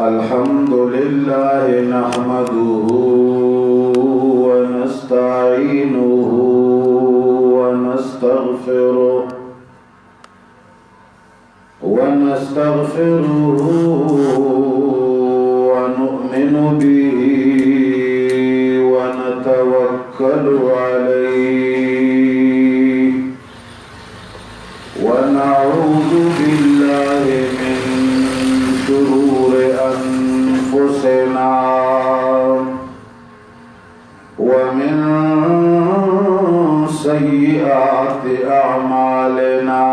الحمد لله نحمده ونستعينه ونستغفره ونؤمن به ونتوكل عليه ونعوذ بالله من شرور أنفسنا ومن سيئات أعمالنا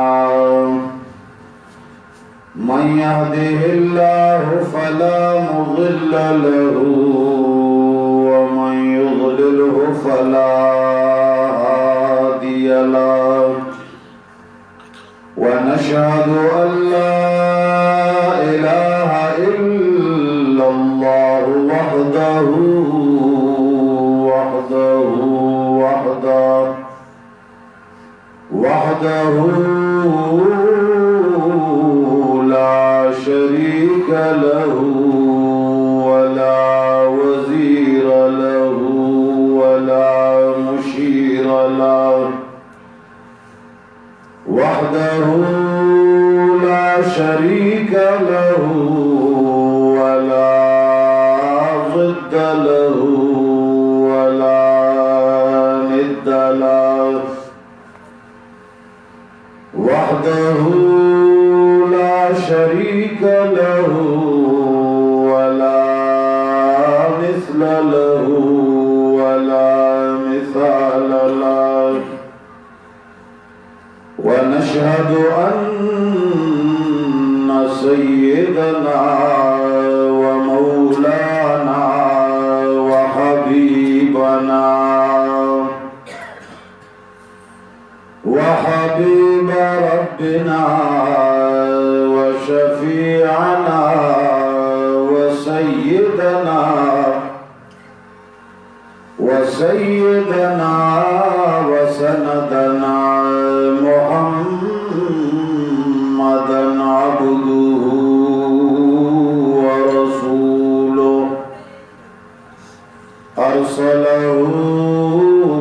من يهده الله فلا مضل له ومن يضلله فلا هادي له ونشهد أن لا إله إلا الله وحده لا شريك له ولا وزير له ولا مشير له وحده لا شريك له ولا ضد له ولا ند له وحده لا شريك له ولا مثل له ولا مثال له ونشهد أن سيدنا ومولانا وحبيبنا وحبيب ربنا وشفيعنا وسيدنا وسندنا محمدا عبده ورسوله أرسله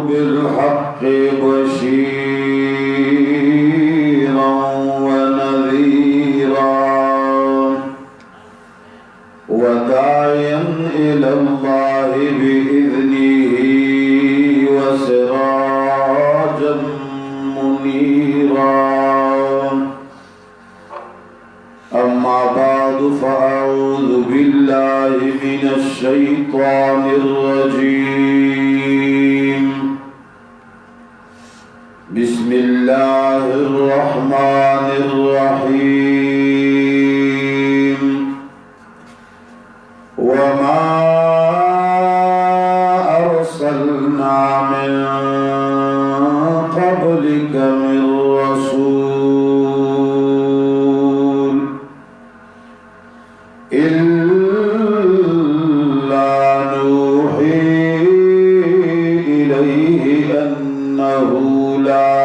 بالحق بشيرا ونذيرا وداعيا إلى الله بإذنه وسراجا منيرا أما بعد فأعوذ بالله من الشيطان الرجيم بسم الله الرحمن الرحيم وما أرسلنا من قبلك من رسول إلا نوحي إليه أنه لا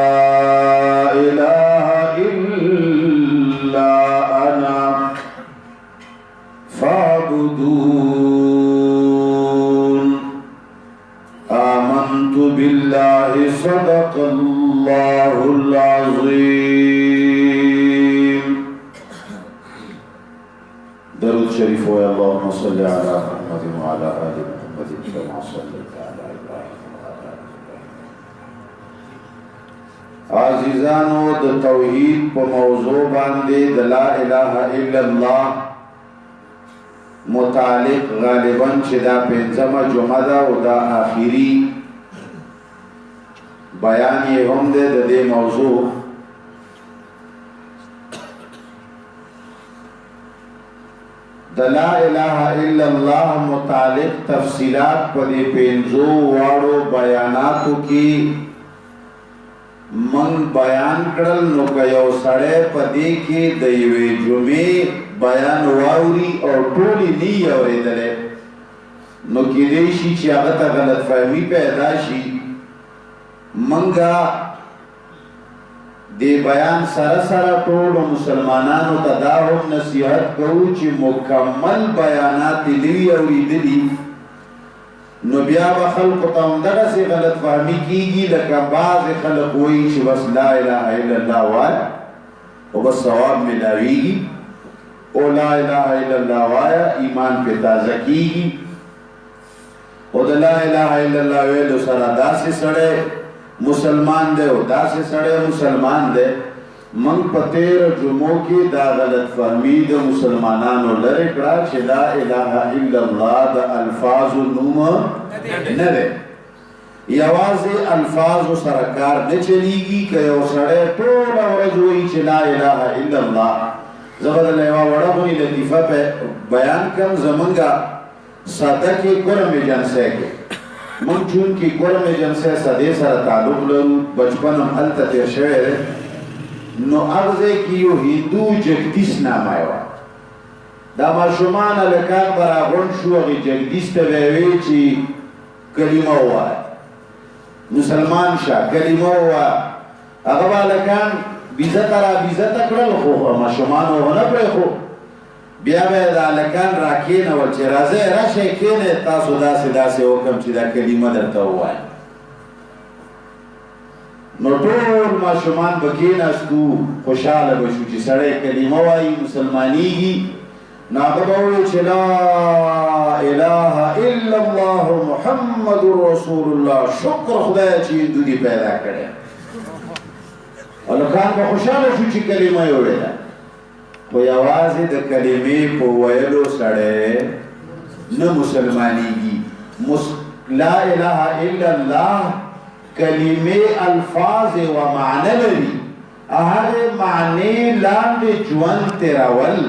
إله إلا أنا فاعبدون آمنت بالله صدق الله العظيم درود شريف ويا اللهم صل على محمد وعلى آل محمد كما صليت على إبراهيم وعلى آل إبراهيم عزیزانو د توحید په موضوع باندې د لا اله الا الله متعلق غالبا چې دا پنځمه جمعه ده او دا آخري بیان یې هم ده د دې موضوع د لا اله الا الله متعلق تفصیلات په دې پنځو واړو بیاناتو کې من بیان کړل نو که یو سړی په دې کې د یوې جمعې بیان واوري او ټولې نه یې اورېدلی نو کېدی شي چې هغه ته غلط فهمي پیدا شي منګه دی بیان سره سره ټولو مسلمانانو ته دا هم نصیحت کوو چې مکمل بیانات نوي اورېدلي نو بیا به خلقو ته همدغسې غلط فهمي کېږي لکه بعضې خلق وایي چې بس لا اله الا الله وایه او بس ثواب ملاویږي او لا اله الا الله وایه ایمان پې تازه کېږي او د لا اله الا الله ویلو سره داسې سړی مسلمان دی او داسې سړی مسلمان دی موږ په تېره جمعو کې دا غلط فهمي د مسلمانانو لرې کړه چې لا اله الا الله د الفاظو نوم نه دی یوازې الفاظو سره کار نه چلیږي که یو سړی ټوله ورځ وایي چې لا اله الا الله زه به دله یوه وړه غونې لطیفه بیان کړم زمونږ ساده کې کرم جنسه کې موږ چونکې کرم جنسه سدې سره تعلق لرو بچپن هم هلته تېر شوی دی نو هغه ځای کې یو هندو جګدیس نامه وه دا ماشومان هلکان به راغونډ شو هغې جګدیس ته به یې ویې چې کلمه ووایه مسلمان شه کلمه ووایه هغه به هلکان بیزته را بیزته کړل خو ماشومانو ونه پرېښو بیا به د هلکان را کېنول چې راځئ راشئ کېنئ تاسو داسې داسې وکړم چې دا کلمه درته ووایم نو ټول ماشومان به کېناستو خوشحاله به شو چې سړی کلمه وایي مسلمانېږي نو هغه به ووایي چې لا اله الا الله محمد رسول الله شکر خدایه چې هندو دې پیدا کړی هلکان به خوشحاله شو چې کلمه یې وویله خو یوازې د کلمې په ویلو سړی نه مسلمانېږي لا اله الا الله کلمې الفاظ و معنی لري هغې معنی لاندې ژوند تېرول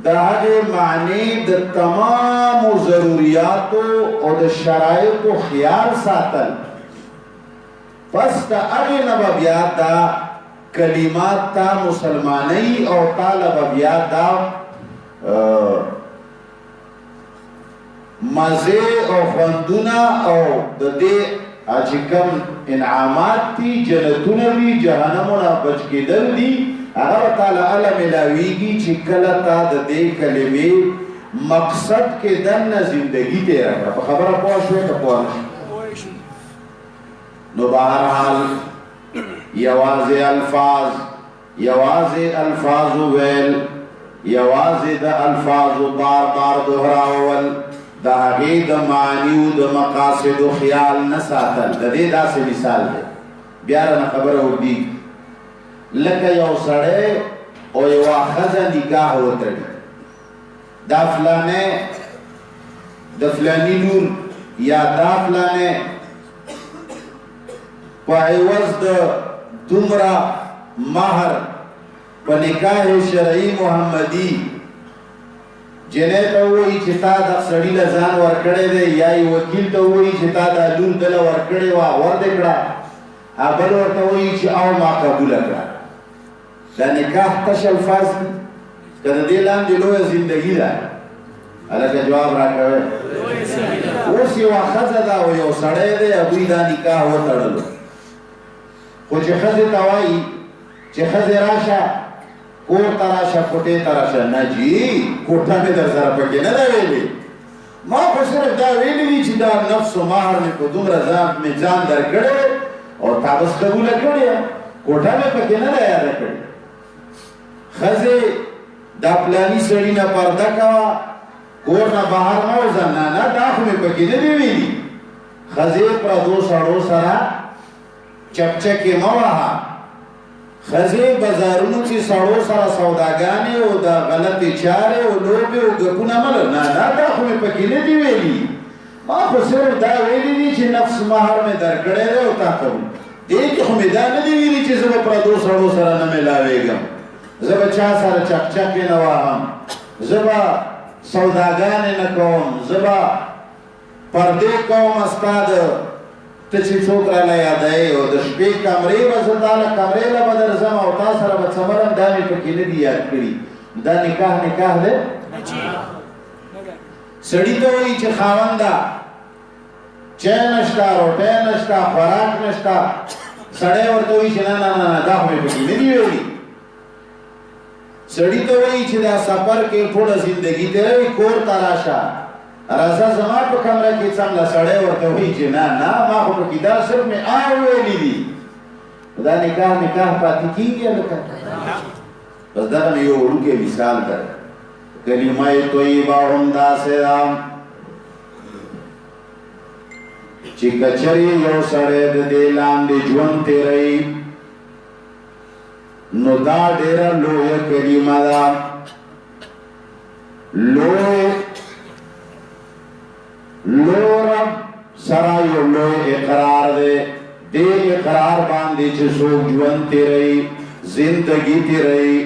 د هغې معنی د تمامو ضروریاتو او د شرایطو خیال ساتل پس د هغې نه به بیا دا کلمات تا مسلمانی او طالب بیا دا مزه او خوندونه او د دې چې کوم انعامات دي جنتونه دي جهنمونه بچ کېدل دي هغه تعالی الله ملاویږي چې کله تا د دې کلمې مقصد کې دنه زندگی تېره کړه په خبره پوه شوې که پوه نه نو بهرحال یوازې الفاظ ویل یوازې د الفاظو بار بار دهراول د هغې د معنیو د مقاصدو خیال نه ساتل د دې داسې مثال دی بیا رانه خبره وکړي لکه یو سړی او یوه ښځه نکاح وتړي دا فلانه د فلاني لور یا دا فلانه په عوض د دومره مهر په نکاح شرعي محمدي جنې ته ووایي چې تا د سړي له ځان ورکړی دی یا یې وکیل ته ووایي چې تا دا لور دله ورکړې وه ور دې کړه بل ورته ووایي چې او ما قبوله کړه دا نکاح تش الفاظ دي که د دې لاندې لویه زندګي ده هلکه جواب راکوئ اوس یوه ښځه ده او یو سړی دی هغوی دا نکاح وتړلو خو چې ښځې ته وایي چې ښځې راشه کور ته راشه کوټې ته راشه نه جي کوټه مې در سره پکې نه ده ویلې ما خو صرف دا ویلي دي چې دا نفس و مهر مې په دومره مې ځان در کړی او تا بس قبوله کړې کوټه مې پکې نه ده یاده کړې ښځې دا پلاني سړي نه پرده کوه کور نه بهر مه وځه نه نه دا خو مې پکې نه دي ویلي ښځې پردو سړو سره چکچکې مه وهه ښځې بازارونو کې سړو سره سوداګانې او د غلطې چارې او لوبې او ګپونه مه لره نه نه دا خو مې پکې نه دي ویلي ما خو صرف دا ویلي دي چې نفس مهر مې درکړی دی او تا کوم دې کې خو مې دا نه دي ویلي چې زه به پردو سړو سره نه میلاوېږم زه به چا سره چکچکې نه وهم زه به سوداګانې نه کوم زه به پردې کوم ستا د ته چې څوک راله یادوې او د شپې کمرې به زه تا له کمرې له به درځم او تا سره به څمرم دا مې پکې نه دي یاد کړي دا نکاح دی سړي ته وایي چې خاونده چای نشته روټۍ نشته خوراک نشته سړی ورته وایي چې نه نه نه دا خو مې پکې نه دي ویلي. سړي ته وایي چې دا سفر کې ټوله زندګي تېروي، کور ته راشه، راځه زما په کمره کې څمله. سړی ورته وایي چې نه نه ما خو پکې دا صرف مې ویلي دي. دا نکاح پاتې کېږي هلکه؟ بس دغه مې یو وړوکی مثال دی. کلمه طیبه هم داسې ده چې کچرې یو سړی د دې لاندې ژوند تېروي نو دا ډېره لویه کلمه ده، لوی رب سره یو لوی اقرار دی. دې اقرار باندې چې څوک ژوند تېروي، زندګي تېروي،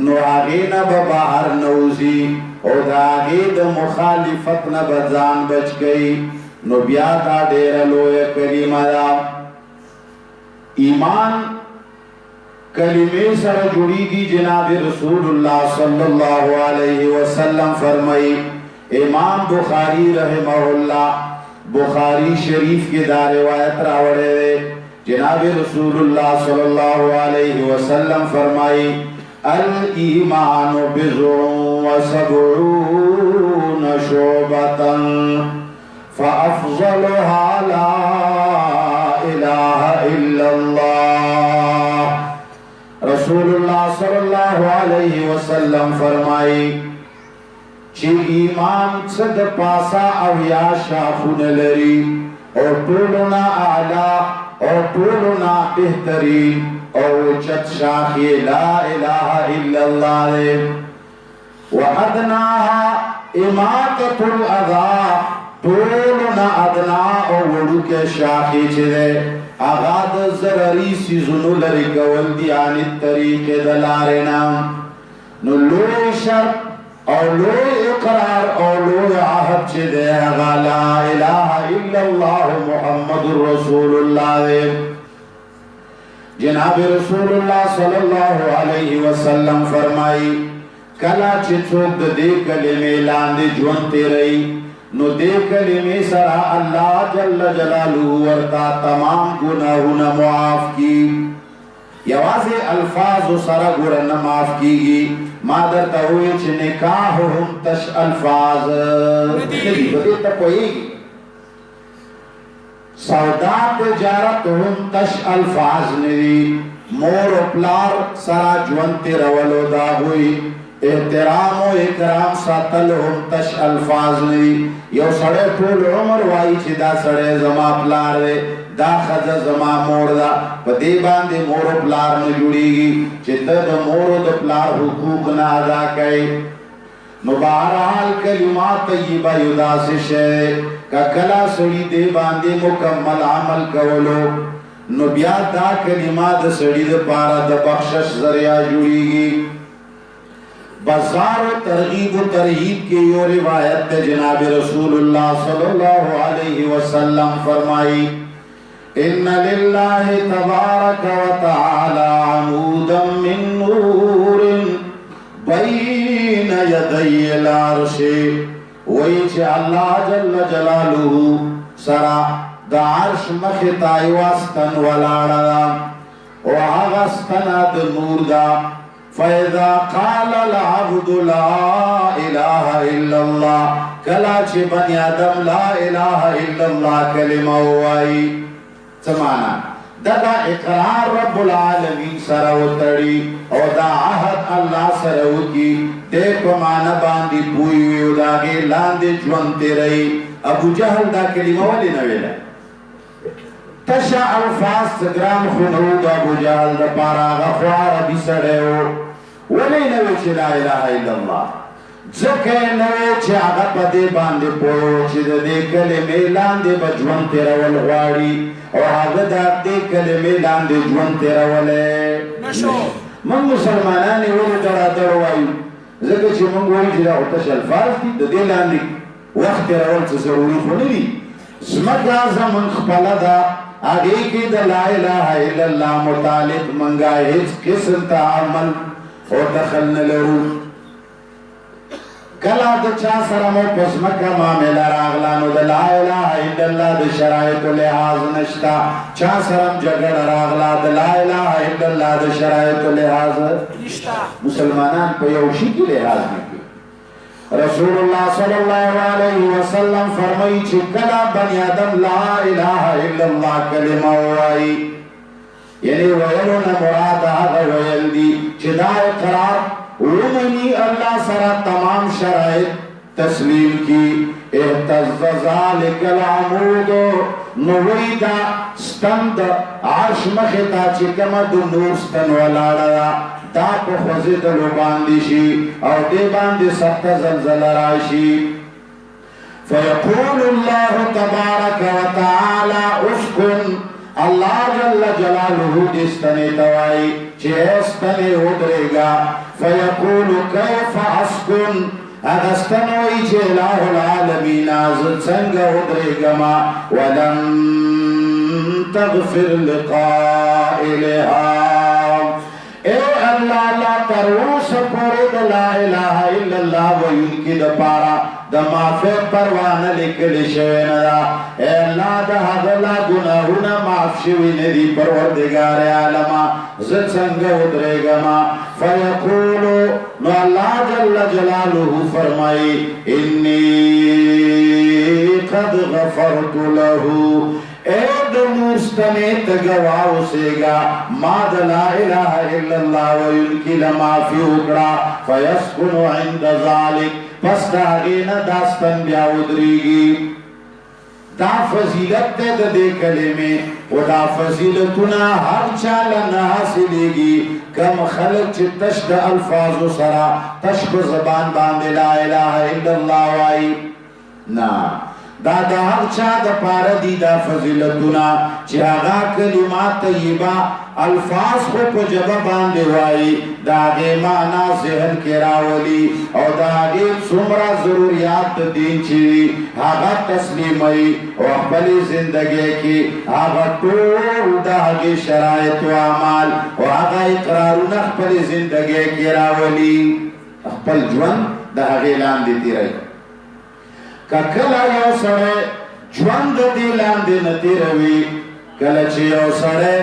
نو هغې نه به بهر نه وځي او د هغې د مخالفت نه به ځان بچ کوي، نو بیا دا ډېره لویه کلمه ده. ایمان کلمې سره جوړیږي. جناب رسول الله صلی الله علیه وسلم فرمایي، امام بخاری رحمه الله بخاری شریف کې دا روایت راوړی دی. جناب رسول الله صلی الله علیه وسلم فرمایي، الایمان بضع وسبعون شعبة فافضلها لا اله الا الله. رسول الله صلی الله علیه وسلم فرمایي چې ایمان څه د پاسه اویا شاخونه لري او ټولو نه اعلی او ټولو نه بهترین او چت شاخ لا اله الا الله دی. وادناها اماطة الاذى، ټولو نه ادنا او وړوکی شاخ چې دی هغه د ضرري څیزونو لرې کول دي عن الطریق د لارې نه. نو لوی شرط او لوی اقرار او لوی عهد چې دی هغه لا اله الا الله محمد رسول الله دی. جناب رسول الله صلی الله علیه وسلم فرمایي، کله چې څوک د دې کلمې لاندې ژوند تېروي نو دې کلمې سره الله جل جلاله ورته تمام ګناهونه معاف کړي. یوازې الفاظ سره ګوره نه معاف کېږي. ما درته وویل چې نکاح هم تش الفاظ نه دي، په دې ته پوهېږي. سودا تجارت هم تش الفاظ نه دي. مور او پلار سره ژوند تېرولو د هغوی احترام او اکرام ساتل هم تش الفاظ نه دي. یو سړی ټول عمر وایي چې دا سړی زما پلار دی، دا ښځه زما مور ده، په دې باندې مور او پلار نه جوړېږي چې ته د مور او د پلار حقوق نه ادا کوې. نو بهرحال کلمات طیبه یو داسې شی که کله سړي دې باندې مکمل عمل کولو نو بیا دا کلمات د سړي دپاره د بخشش ذریعه جوړېږي. بازار و ترغیب و ترہیب کی یو روایت تے جناب رسول اللہ صلی اللہ علیہ وسلم فرمائی، ان للہ تبارک و تعالی عمودا من نور بین یدی العرش. ویچ اللہ جل جلالہ سرا دا عرش مخطا یواستن ولاڑا و آغستن دا نور دا. فَإِذَا قَالَ الْعَبْدُ لَا إِلَهَ إِلَّا اللَّهِ، کلا چه بنی آدم لا الہ الا اللہ کلمہ ہوئی سمانا دا اقرار رب العالمین سرو تڑی او دا عہد اللہ سرو کی دیکھ مانا باندی پوئی ویو دا گے لاندے جونتے رہی. ابو جہل دا کلمہ والی نویلہ تشا الفاظ سگرام خنو دا ابو جہل دا پارا غفوار بی سڑے ہو ولی نوی چی لا الہ الا اللہ زکے نوی چی آغا پا دے باندے پوئو چی دا دے کلمے لاندے با جون تیرا والغواری اور آغا دا دے کلمے لاندے جون تیرا والے من مسلمانانی ولی درا دروائیو زکے چی من گوئی چی دا تشا الفاظ دی دا دے لاندے وقت تیرا والچہ ضروری خونی دی سمکا زمن خپلا دا آگے کی دا لا الہ الا اللہ متعلق منگا ہیچ قسم تا عمل اور دخل نلرو. کلا د چا سره مو پسمکه معامله راغله نو د لا اله الا الله د شرایطو لحاظ نشتا چا سره جګړه راغله د لا اله الا الله د شرایطو لحاظ نشتا مسلمانان په یو شي کې لحاظ نه کوي رسول الله صلی الله علیه وسلم فرمایي چې کله بنی آدم لا اله الا الله کلمه وایي یعنی ویلو نه مراد هغه ویل دي چې دا اقرار ومنی اللہ سرا تمام شرائط تسلیم کی احتز ذالک العمود نوی دا ستند عرش مختا چکم دو نور ستن ولالا دا پا خوزید لو باندی شی او دی باندی سخت زلزل راشی فیقول اللہ تبارک و تعالی اسکن اللہ جل جلالہ دستنی توائی چیستنی ادرے گا فیقول کیف اسکن اغستنوی چه الہ العالمین آزد سنگ ادرے گما ولن تغفر لقائلها اے اللہ لا تروس پورد لا الہ الا اللہ وینکی دا پارا دا معافی پروانہ لکل شوین دا اے اللہ دا حضلا گناہونا معاف شوین دی پروردگار عالما زد سنگ ادرے گما فیقولو نو اللہ جل جلالہ فرمائی انی قد غفرت لہو اے دموستنے تگواو سیگا ما دا لا الہ الا اللہ وینکی لمافی اکڑا فیسکنو عند ذالک پس داغین داستن بیا ادریگی دا فضیلت دے دے کلمے و دا فضیلتنا ہر چالن حاصلےگی کم خلق چی تشد الفاظ و سرا تشب زبان باندے لا الہ الا اللہ وائی نا دا دا ہر چا دا پارا دی دا فضیلتنا چی آغا کلمات طیبہ الفاظ کو پجبہ باندے وائی دا آگے معنی ذہن کے راولی اور دا آگے سمرہ ضروریات دین چیوی آغا تسلیمی اور اقبلی زندگی کی آغا طول دا آگے شرائط و عمال اور آغا اقرارون اقبلی زندگی کے راولی اقبل جون دا آگے لان دیتی رہی کلا یو سڑے جوند دی لاندے نتی روی کلا چی یو سڑے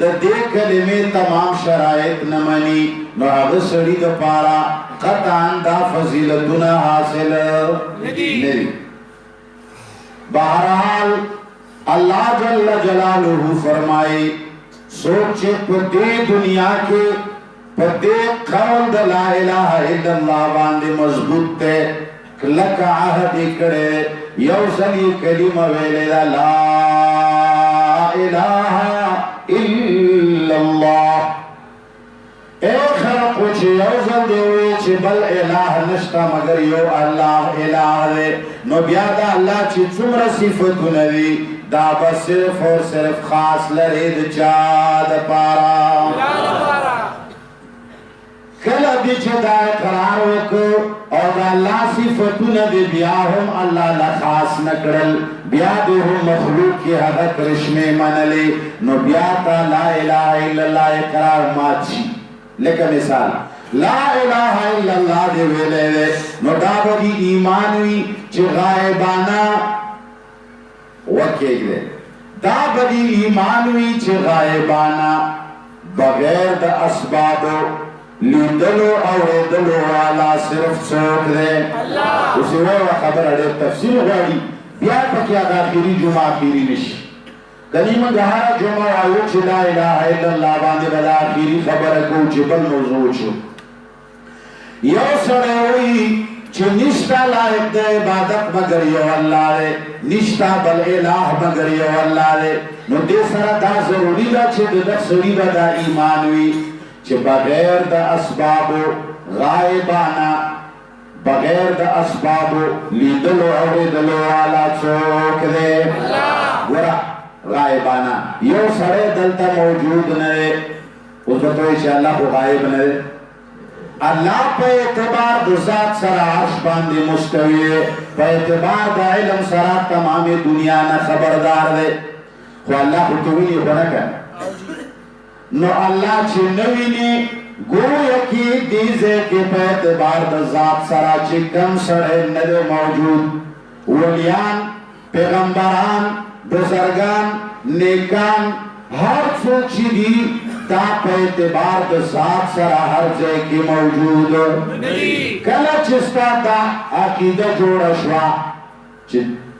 دا دے کلمے تمام شرائط نمانی نو آغا سڑی دا پارا قطعاً دا فضیلتنا حاصل نری بہرحال اللہ جل جلالہ فرمائی سوچے پر دے دنیا کے پر دے قول دا لا الہ الا اللہ باندے مضبوط تے لک عہد اکڑے یوزنی کلمہ ویلے لا الہ الا اللہ اے خلق چی یوزن دیوی چی بل الہ نشتا مگر یو اللہ الہ دے نو بیادا اللہ چی چمر صفتو ندی دا بس صرف اور صرف خاص لرید چاد پارا کل دی چدا اقرار وکو اور دا اللہ صفتون دی بیاہم اللہ لخاص نکڑل بیادو ہم مخلوق کی حدق رشمے منلی نو بیاتا لا الہ الا اللہ اقرار ماچی لیکن مثال لا الہ الا اللہ دی ویلے دے نو دابا دی ایمانوی چی غائبانا وکیگ دے دابا دی ایمانوی چی غائبانا بغیر دا اسبابو لیدلو اوریدلو والا صرف سوک دے اسی وہ خبر اڑے تفسیر غاڑی بیا پکی آگا آخری جمعہ آخری نشی کلیم گہارا جمعہ آئیو چی لا الہ الا اللہ باندے بلا آخری خبر کو چی بل موضوع چو یو سڑے ہوئی چی نشتا لائق دے عبادت مگر یو اللہ دے نشتا بل الہ مگر یو اللہ دے نو دے سرا دا ضروری دا چی دے سڑی با دا ایمانوی چی بغیر دا اسبابو غائبانا بغیر دا اسبابو لیدلو اوریدلو والا چوک دے گورا غائبانا یو سڑے دلتا موجود نرے اس بطوئی چی اللہ کو غائب نرے اللہ پہ اعتبار دا ذات سرا عرش باندے مستوی ہے پہ اعتبار دا علم سرا تمام دنیا نا خبردار دے خو اللہ کو توینی خونکا نو اللہ چی نوینی گویا کی دیزے کے پیتبار دا ذات سرا چکم سڑے ندے موجود ولیان پیغمبران بزرگان نیکان ہر سوچی دی تا پیتبار دا ذات سرا ہر جے کی موجود کلا چستا دا عقیدہ جوڑا شوا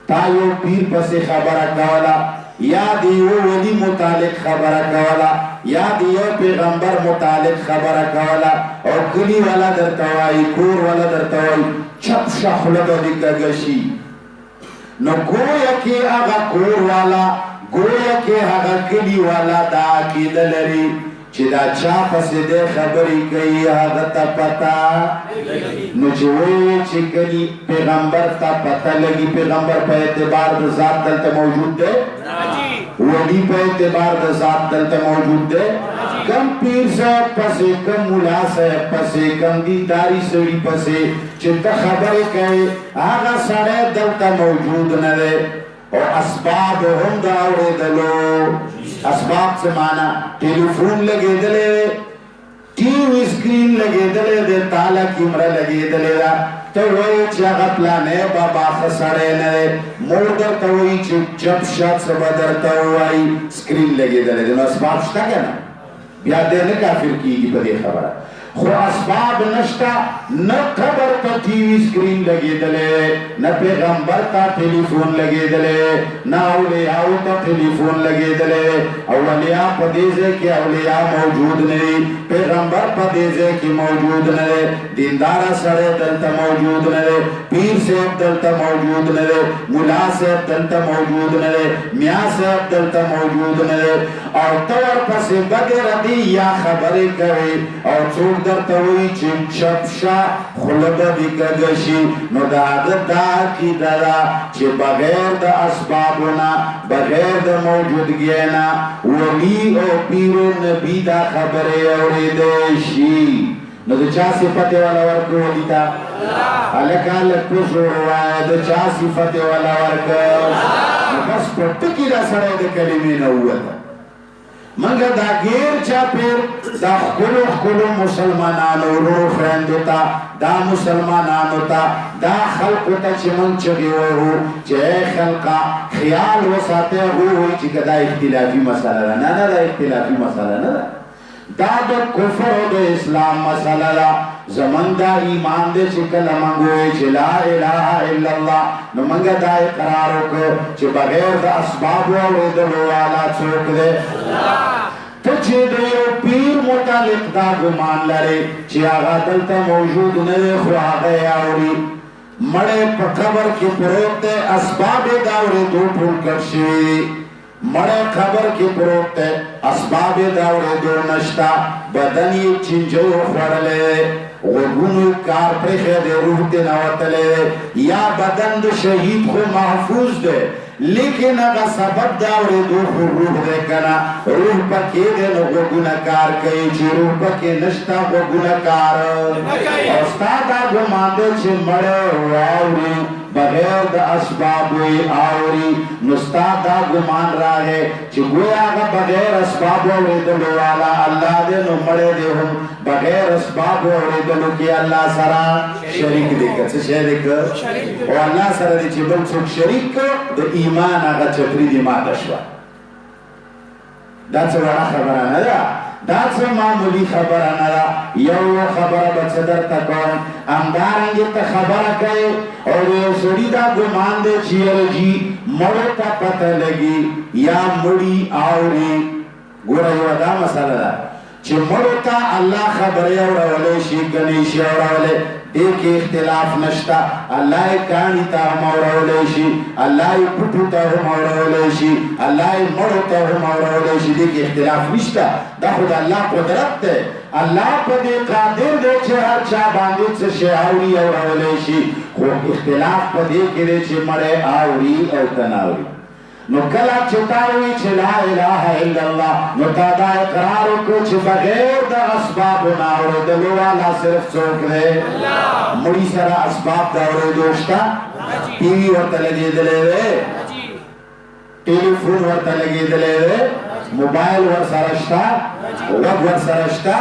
تا یو پیر پسی خبر کولا یا دیو ولی متعلق خبر کولا یا دیو پیغمبر متعلق خبر کولا اور کلی والا در توائی کور والا در توائی چپ شخلد دکا گشی نو گویا کی آغا کور والا گویا کی آغا کلی والا دا عقید لری چی دا چا پسی دے خبری کئی آغا تا پتا نو چوئے چی کلی پیغمبر تا پتا لگی پیغمبر پہ اعتبار دا ذات دلتا موجود دے ولی پہ اعتبار دا ذات دلتا موجود دے کم پیر صاحب پسے کم ملا صاحب پسے کم دیداری سڑی پسے چتا خبری کئی آغا سڑے دلتا موجود نہ دے اور اسباب ہم داوڑے دلو اسباب سے مانا ٹیلیفون لگے دلے ٹی وی اسکرین لگے دلے دے تالا کیمرہ لگے دلے دا تو وہی چاگا پلانے بابا خسڑے نئے موردر تو وہی چپ شخص بدرتا ہوائی اسکرین لگے دلے دے اسباب شتا کیا نا بیاد دے نے کافر کی گی پدے خبر خو اسباب نشتا نہ خبر تا ٹی وی اسکرین لگے دلے نہ پیغمبر تا ٹیلیفون لگے دلے نہ اولیاء تا ٹیلیفون لگے دلے اولیاء پدیزے کے اولیاء موجود نہیں پیغمبر پدیزے کی موجود نہیں دیندارہ سڑے دلتا موجود نہیں پیر صاحب دلتا موجود نہیں ملا صاحب دلتا موجود نہیں میاں صاحب دلتا موجود نہیں اور طور پس بغیر دی یا خبری کرے اور چھوڑ در توی چم شپشا خلد دیکا گشی نو دا کی دادا چه بغیر دا اسبابنا بغیر دا موجودگینا ولی او پیر نبی دا خبر اوری دیشی نو دا چا صفت والا ورکو ولی تا علکا لکو شروع دا چا صفت والا ورکو بس پتکی دا سرائی دا کلمی نووتا منگا دا گیر چا پیر دا خلو مسلمانانو رو فرندتا دا مسلمانانو تا دا خلقو تا چی من چگی ہو چی اے خلقا خیال وساتے ہوئی چی کہ دا اختلافی مسئلہ نا نا دا اختلافی مسئلہ نا دا دا کفر و دا اسلام مسئلہ نا زمان دا ایمان دے چکل منگوئے چی لا الہ الا اللہ نو منگا دا اقرارو کو چی بغیر دا اسباب و دلو والا چوک دے تو چی دیو پیر متعلق دا گمان لرے چی آغا دلتا موجود نئے خواہ گئے آوری مڑے پکبر کی پروتے اسباب داوری دو پھول کرشوی مڑے خبر کی پروتے اسباب داوری دو نشتا بدنی چنجو خوڑلے غنو کار پریخے دے روح دے نواتلے یا بدن دے شہید خو محفوظ دے لیکن اگا سبب داوری دو خو روح دے کنا روح پاکی دے نو گناکار کئی چی روح پاکی نشتا گناکار استاد آگو ماندے چی مڑے واوری بغیر دا اسبابوی آوری نستاد آگو مان رہا ہے چی گویا آگا بغیر اسبابوی دلو والا اللہ دے نو مڑے دے ہم بغیر اسبابوی دلو کی اللہ سرا شریک دیکھا سے شریک اور اللہ سرا دی چی بل سک شریک دا ایمان آگا چپری دی مادشوا دا چوڑا خبرانا دا دا چو معمولی خبرانا دا یو خبر بچدر تکون امدارنگی تا خبر کئے اور یہ سڑی دا گمان دے چیر جی مڑو تا پتہ لگی یا مڑی آوری گورا یو دا مسئلہ دا چی مڑو تا اللہ خبری اور اولے شیک گنیشی اور اولے ایک اختلاف نشتا اللہ کانی تا ہم اور اولیشی اللہ پٹو تا ہم اور اولیشی اللہ مڑو تا ہم اور اولیشی دیکھ اختلاف نشتا دا خود اللہ قدرت ہے اللہ پا دے قادر دے چھے ہر چاہ باندید سے شے آوری اور اولیشی خود اختلاف پا دے کے دے چھے مڑے آوری اور تناوری نو کلا چتاوی چھ لا الہ الا اللہ نو تادا اقرارو کو چھ بغیر دا اسباب ناورو دلو والا صرف چوک دے مڑی سرا اسباب داورو دوشتا ٹی وی ورطا لگی دلے دے ٹیلیفون ورطا لگی دلے دے موبائل ور سرشتا وگ ور سرشتا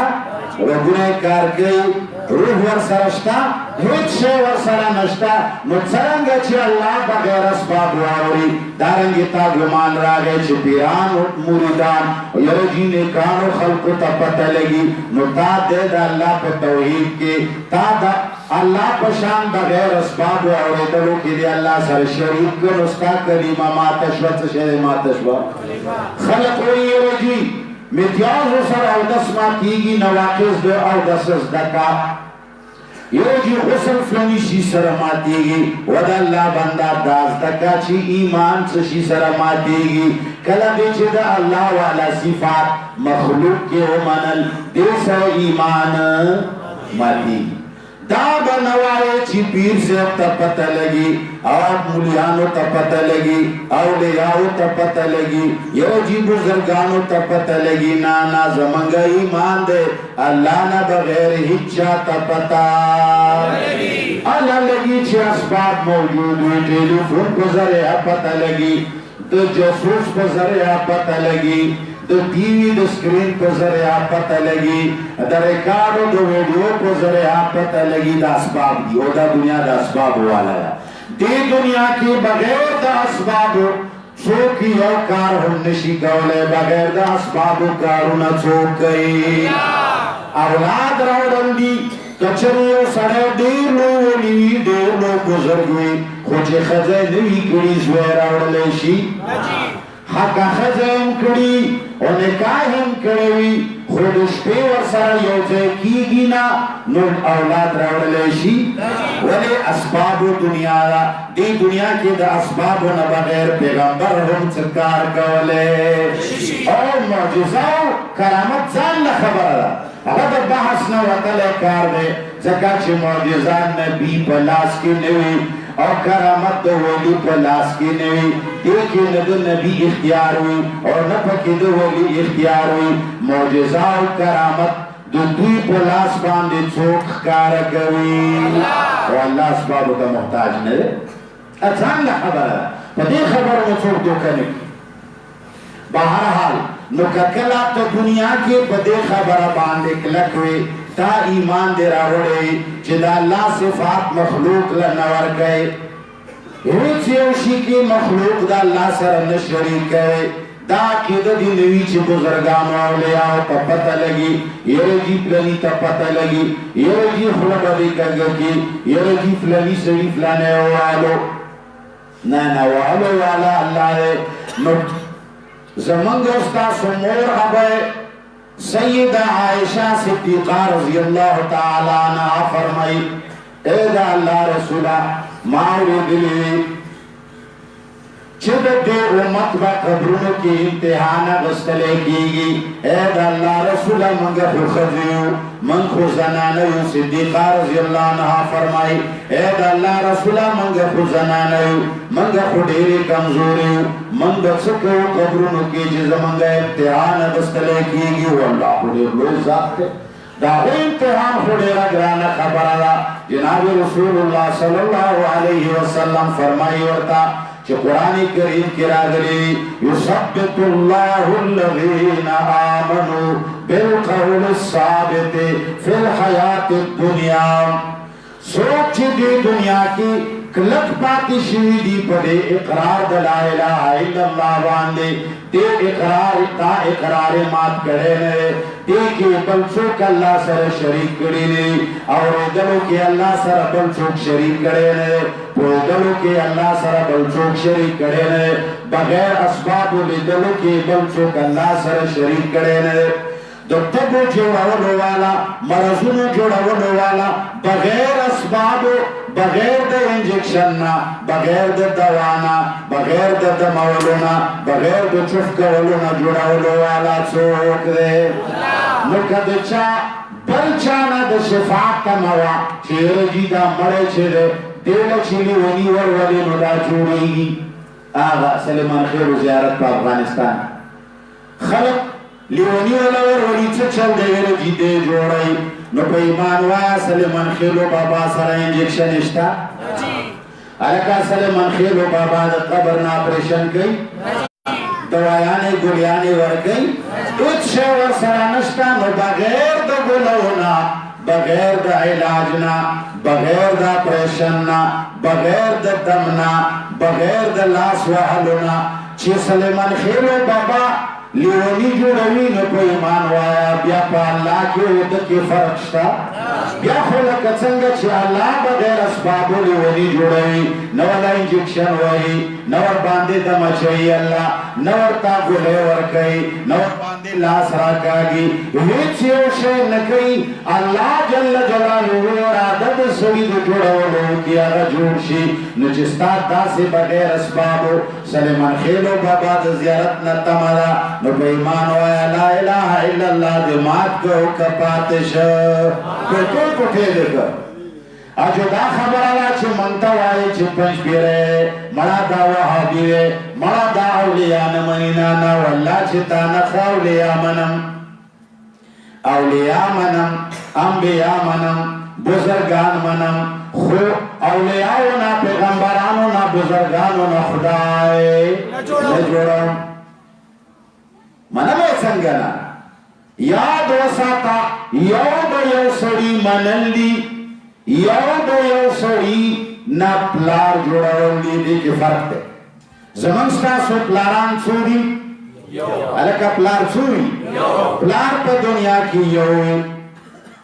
وګونه کار کوي روح ور سره شته هیڅ شی ور سره نشته نو څنګه چې الله بغیر اسباب واوري دارنګه تا ګمان راغی چې پیران او مریدان یره جی نه کانو خلق ته پته لګي نو تا د الله په توحید کې تا د الله په شان بغیر اسباب واورېدلو کې دی الله سره شریک کړو ستا کلمه ماته شوه څه شی ماته شوه خلق وایي یره جی متیاز سره او دس ماتیږي نواقص د او دس زدکا یو جی غسل فلانی شي سره ماتیږي ود الله بندا داس دکا چې ایمان څه شي سره ماتیږي کله به چې د الله والا صفات مخلوق کې ومنل دې سره ایمان ماتیږي دا بنوائے چی پیر سے تا پتہ لگی اور مولیانو تا پتہ لگی اولیاؤ تا پتہ لگی یو جی بزرگانو تا پتہ لگی نانا زمانگا ایمان دے اللہ نا بغیر ہچا تا پتہ اللہ لگی چی اسباب موجود ہوئی ٹیلیفون کو ذریعہ پتہ لگی تو جاسوس کو ذریعہ پتہ لگی دو ٹی وی دو سکرین کو ذریعہ پتہ لگی دا ریکارڈو دو ویڈیو کو ذریعہ پتہ لگی دا اسباب دی او دا دنیا دا اسباب والا ہے دی دنیا کی بغیر دا اسباب چوکی او کار ہم نشی گولے بغیر دا اسباب کارونا چوکی اولاد راوڑن دی کچریو سڑے دیر لو ولی دیر لو گزر گوئی خوچے خزے نوی گڑی زویر راوڑلیشی حقا خزم کڑی او نکاحم کڑوی خود شپے ورسر یوزے کی گینا نور اولاد راوڑلیشی ولی اسباب دنیا دا دی دنیا کی دا اسباب نبغیر پیغمبر ہم چکار کولے اور معجزاو کرامت زان لخبر دا اگر دا بحث نواتل کار دے زکا چھ معجزان نبی پلاس کی نوی اور کرامت دو ولی پلاس کی نوی دیکھے ندو نبی اختیار ہوئی اور نپکی دو ولی اختیار ہوئی معجزہ و کرامت دو دوی پلاس باندے چوک کارکوی اور اللہ اسباب کا محتاج نرے اتھان خبر ہے پدی خبر میں چوک دو کنی بہرحال نککلا تو دنیا کے پدی خبر باندے کلکوی تا ایمان دے راوڑے چدا اللہ صفات مخلوق لنور گئے ہیچ یوشی کی مخلوق دا اللہ سر نشریک گئے دا قید دی نوی چی بزرگان اولیاء تا پتہ لگی یہ جی فلانی تا پتہ لگی یہ جی خلق دی کنگر کی یہ جی فلانی سری فلانے والو نینا والو والا اللہ ہے زمانگ استا سمور حبائے سیدہ عائشہ صدیقہ رضی اللہ تعالیٰ عنہ فرمائی اے دا اللہ رسولہ ماوری دلی چھت دے امت با قبرونو کی امتحان غستلے کی گی اے دا اللہ رسولہ منگا خزیو من خزنانیو صدیقہ رضی اللہ عنہ فرمائی اے دا اللہ رسولہ منگا خزنانیو منگا خودیری کمزوریو منگا سکو قبرونو کی جز منگا امتحان غستلے کی گی واللہ خودیر لوگ ذات تے داغی امتحان خودیرہ گرانا خبر آدھا جناب رسول اللہ صلی اللہ علیہ وسلم فرمائی ورطا کہ قرآن کریم کی راگلی یثبت اللہ الذین آمنوا بالقول الثابت فی الحیات الدنیا سوچ دی دنیا کی کلک پاتی شوی دی پڑے اقرار دلا الہ الا اللہ باندے دے اقرار تا اقرار مات کرے نرے دے کی بلچوک اللہ سر شریک کرے نرے اور دلو کی اللہ سر بلچوک شریک کرے نرے دلو کی اللہ سر بلچوک شریک کرے نرے بغیر اسباب دلو کی بلچوک اللہ سر شریک کرے نرے دکتبو جوڑاولو والا مرزونو جوڑاولو والا بغیر اسباب بغیر دا انجیکشننا بغیر دا دوانا بغیر دا دمولونا بغیر دا چفکولونا جوڑاولو والا چوک دے نکد چا بلچانا دا شفاعت کا موا چیر جی دا مڑے چھرے دیل چیلی ونی ورولی ندا جوڑی گی آغا سلیمان خیر و زیارت پا افغانستان خلق لیونی ولور ولی چل دے جی دے جوڑائی نو پا ایمان وایا سلیمان خیلو بابا سر انجیکشن اشتا علکا سلیمان خیلو بابا دا قبر نا پریشن کئی دوایانے گلیانے ور گئی کچھ شی ورسره نشته نو بغیر د ګلونه بغیر د علاج نه بغیر د اپریشن نه بغیر د دم نه بغیر د لاس وهلو نه چې سلیمان خېلو بابا لیونی جوړوي نو په ایمان وایا بیا په الله کې ورته کې فرق شته بیا خو لکه څنګه چې الله بغیر اسبابو لیونی جوړوي نو ولا انجکشن وایي نو ور باندې د مچي الله نو ورته ګولې ورکوي نو باندې لاس راکاږي هیڅ یو شی نه کوي الله جل جلاله اراده د سړي د جوړولو کې هغه جوړ شي نو چې ستا داسې بغیر اسبابو سلیمان خېلو بابا د زیارت نه تمره نو په ایمان وایا لا اله الا الله دې مات کو کپاتش کوټه کوټه دغه اجو دا خبره لا چې مونته وایي چې پنځ پیره مړه دا وهابي مړه دا اولیاء نه منینا نه والله چې تا نه اولیاء منم اولیاء منم انبیاء منم بزرگان منم خو اولیاء نه پیغمبرانو نه بزرگانو نه خدای نه جوړم منم څنګه نه یاد وساته یو د یو سړي منل دي یو د یو سړي نه پلار جوړول دي کې فرق دی زمونږ ستاسو پلاران څو دي هلکه پلار څو وي پلار په دنیا کې یو وي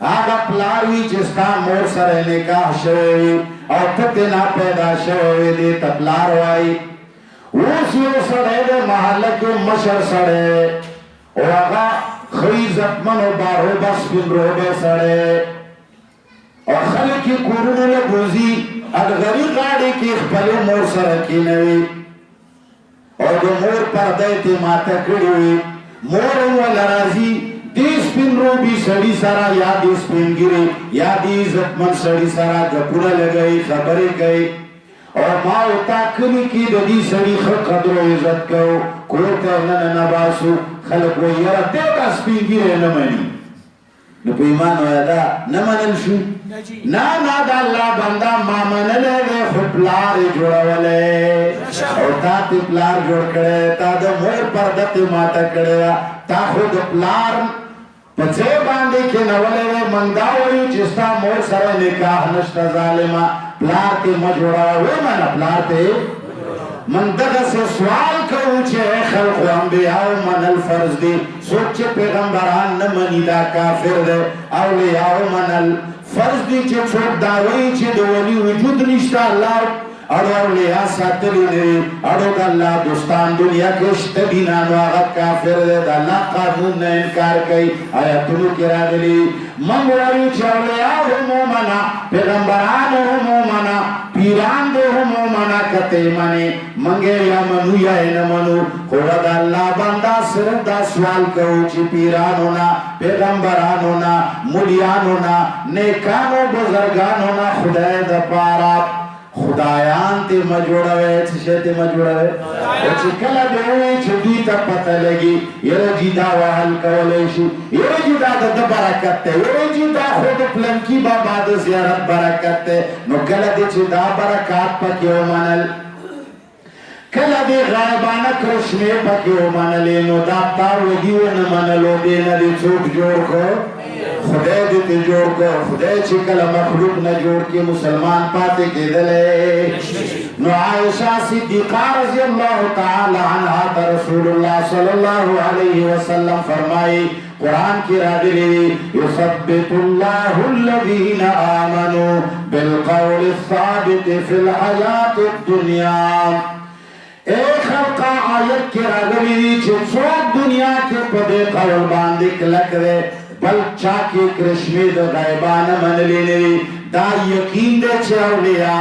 هغه پلار وي چې ستا مور سره نکاح شوی وي او ته ترې پیدا شوی وي دې ته پلار وایي اوس یو سړی د محله کې مشر سړی او هغه ښه عزتمن او باروبه سپین روبه سړی او خلک یې کورونو له بوځي اډغري غاړې کې خپلې مور سره کېنوي او د مور پرده یې ترې ماته کړې وي مور هم وله راځي دې سپین روبي سړي سره یا دې سپین ګیري یا دې عزتمن سړي سره ګپونه لګوي خبرې کوي او ما وتا کلی کې د دې سړي ښه قدر او عزت کوو کور ته نه باسو خلک وایي یاره دی دا سپین ګیری نه مني نو په ایمان وایه دا نه منل شو نه نه د الله بنده ما منلی دی خو پلار یې جوړولی او تا ته پلار جوړ کړی تا د مور پرده ته ماته کړې ده تا خو د پلار په ځای باندې کېنولی دی موږ دا وایو چې ستا مور سره نکاح نشته ظالمه پلار ته مه جوړوه ویې منه پلار ته من دغسې سوال کوو چې خلقو انبیاو منل فرض دی څوک چې پیغمبران نه مني دا کافر دی اولیاو منل فرض دی چې څوک دا وایي چې د ولي وجود نشته الله اړو اولیاء ساتلی نه دي اړو د الله دوستان دنیا کې شته دي نه نو هغه کافر دی د الله قانون نه انکار کوي آیاتونو کې راغلي موږ وایو چې اولیاء هم ومنه پیغمبران هم ومنه پیران دې هم ومنه که ته یې منې موږ یا منو یا یې نه منو خو د الله بنده صرف دا سوال کوو چې پیرانو نه پیغمبرانو نه مولیانو نه نیکانو بزرګانو نه خدای دپاره خدایان ته مه جوړوئ څه شی ته مه جوړوئ او چې کله به ووایي چې دوی ته پته لګي یره جي دا وهل کولی شي یره جي دا د ده برکت دی یره جي دا خو د پلنکي بابا د زیارت برکت دی نو کله دې چې دا برکات پکې ومنل کله دې غایبانه کرشمې پکې ومنلې نو دا تا وږي ونه منلو دې نه دې څوک جوړ کړ خدای دې ته جوړ کړ خدای چې کله مخلوق نه جوړ کړي مسلمان پاتې کېدلی نو عائشہ صدیقہ رضی اللہ تعالی عنہا ته رسول الله صلی الله علیه وسلم فرمایي قرآن کی راغلی یثبت الله الذین آمنوا بالقول الثابت فی الحیات الدنیا اے خلقا آیت کی راغلی چې څوک دنیا کې په دې قول باندې کلک دی بل چا کې کرشمې د غیبانه منلې نه وي دا یقین دی چې اولیاء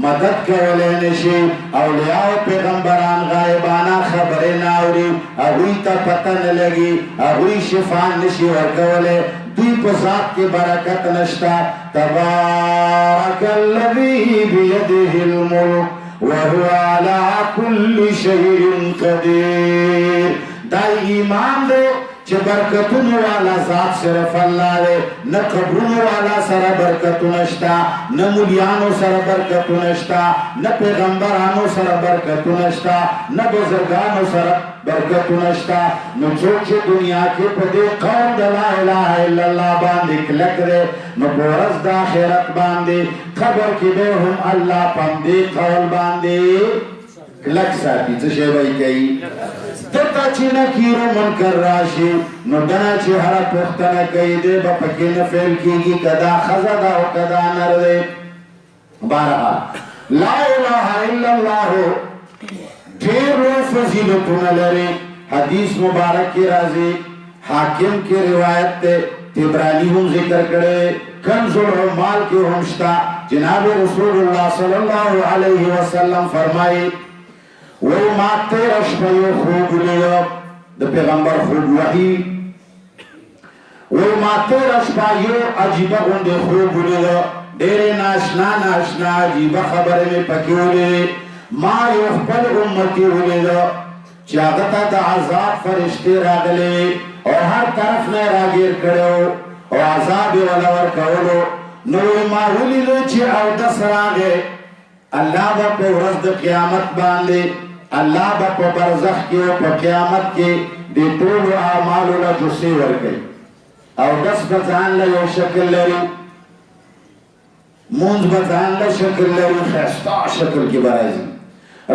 مدد کولی نشي اولیاء او پیغمبران غایبانه خبرې نه اوري هغوی ته پته نه لګي هغوی شفا نشي ورکولی دوی په ذات کې برکت نشته تبارک الذی بیده الملک وهو على كل شيء قدير دا ایمان دے چې برکتونو والا ذات صرف الله دی نه قبرونو والا سره برکتونه شته نه مولیانو سره برکتونه شته نه پیغمبرانو سره برکتونه شته نه بزرګانو سره برکتونه شته نو څوک چې دنیا کې په دې قول د لا اله الا الله باندې کلک دی نو په ورځ د آخرت باندې قبر کې به هم الله په دې قول باندې کلک ساتي څه شی وایي کوي دته چې نکیر و منکر راشي نو دنا چې هر پوښتنه کوي دی به پکې نه فیل کېږي کدا ښځه ده او کدا نر دی بهرحال لا اله الا الله ډېر لوی فضیلتونه لري حدیث مبارک کې راځي حاکم کې روایت دی طبرانی هم ذکر کړی کنز العمال کې هم شته جناب رسول الله صلی الله علیه وسلم فرمایي وی ما تیرا شپیو خوب لیا دا پیغمبر خوب وحی وی ما تیرا شپیو عجیبہ گنده خوب لیا دیر ناشنا عجیبہ خبر میں پکیو لیا ما یخبل امتی لیا چاگتا دا عذاب فرشتے راگلے اور ہر طرف نے راگیر کرو اور عذاب ولور کولو نوی ما ولی لو چی او دس راگے اللہ با پہ ورزد قیامت باندے اللہ با پا برزخ کی و پا قیامت کی دی طول و آمالو لا جسی ورکی او دس بزان لا یو شکل لری مونز بزان لا شکل لری خیستا شکل کی برائزی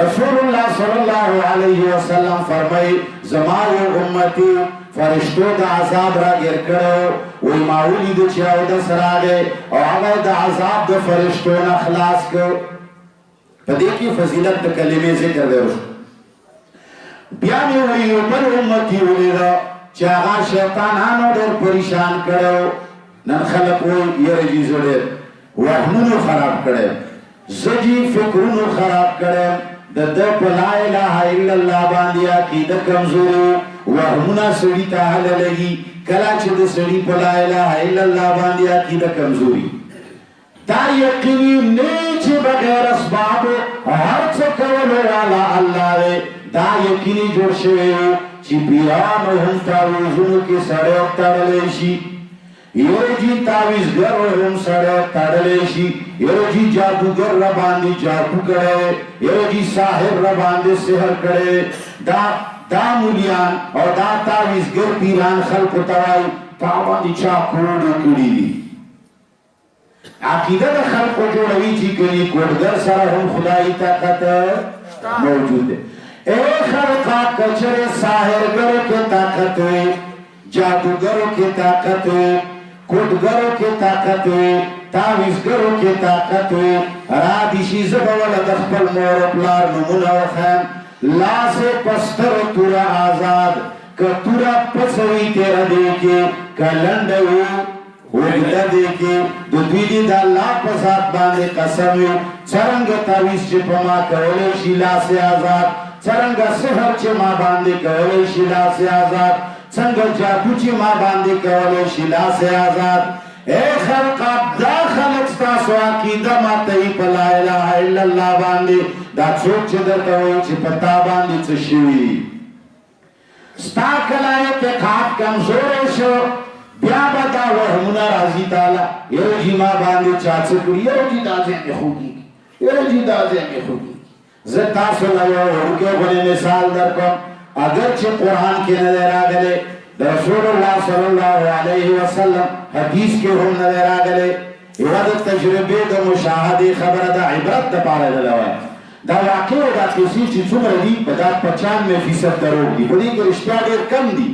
رسول اللہ صلی اللہ علیہ وسلم فرمائی زمائی امتی فرشتو دا عذاب را گر کرو وی ماولی دا چیاو دا سراغے او آگا دا عذاب دا فرشتو نخلاص کرو پدې کې فضیلت د کلمې ذکر دی بیا مې ویو بل امتي ولیده چې هغه شیطانانو ډېر پریشان کړو نن خلک وایي یره جي زه ډېر وهمونو خراب کړی زه جي فکرونو خراب کړی د ده په لا اله الا الله باندې عقیده کمزوري وهمونه سړي ته هله لګي کله چې د سړي په لا اله الا الله باندې عقیده کمزوري دا یقینی نیچ بغیر اسباب ہر چکولو والا اللہ رے دا یقینی جوڑ شوئے چی پیرانو ہم تاویزونو کی سڑے تڑلیشی یو جی تاویزگر ہم سڑے تڑلیشی یو جی جادوگر رباندی جادو کرے یو جی ساحر رباندی سحر کرے دا مولیان اور دا تاویزگر پیران خلق توائی تاوان دی چاکوڑو کڑی دی عقیدہ دا خلق کو جوڑوی چی کنی کوڑگر سر ہم خدای طاقت موجود ہے اے خلقا کچر ساحرگروں کے طاقت ہے جادوگروں کے طاقت ہے کوڑگروں کے طاقت ہے تاویزگروں کے طاقت ہے رادشی زبول دخبل مور اپلار نمونہ و خیم لا سے پستر تورا آزاد کتورا پسوی تیرا دیکھے کلندوی وګدا دې کې د دوی دې د الله په ذات باندې قسم یو څنګه تعویذ چې په ما کولې شي لاس آزاد څنګه سحر چې ما باندې کولې شي لاس آزاد څنګه جادو چې ما باندې کولې شي لاس آزاد اے خلق دا خلق تاسو عقیده ماته په لا اله الا الله باندې دا څوک چې درته وایي چې پتا باندې څه شي ستا کله اعتقاد کمزور شو بیا بتا وهمنا رازی تعالی یو جی ما باندې چاڅ کړی یو جی دازه می خوږي یو جی دازه می خوږي زه تاسو لا یو ورګه مثال درکوم اگر چې قران کې نه راغله رسول الله صلی الله علیه وسلم حدیث کې هم نه راغله یو د تجربه د مشاهده خبره د عبرت لپاره دلوي دا واقع دا کیسې چې څومره دي په 95% درو دي په دې کې رښتیا ډېر کم دي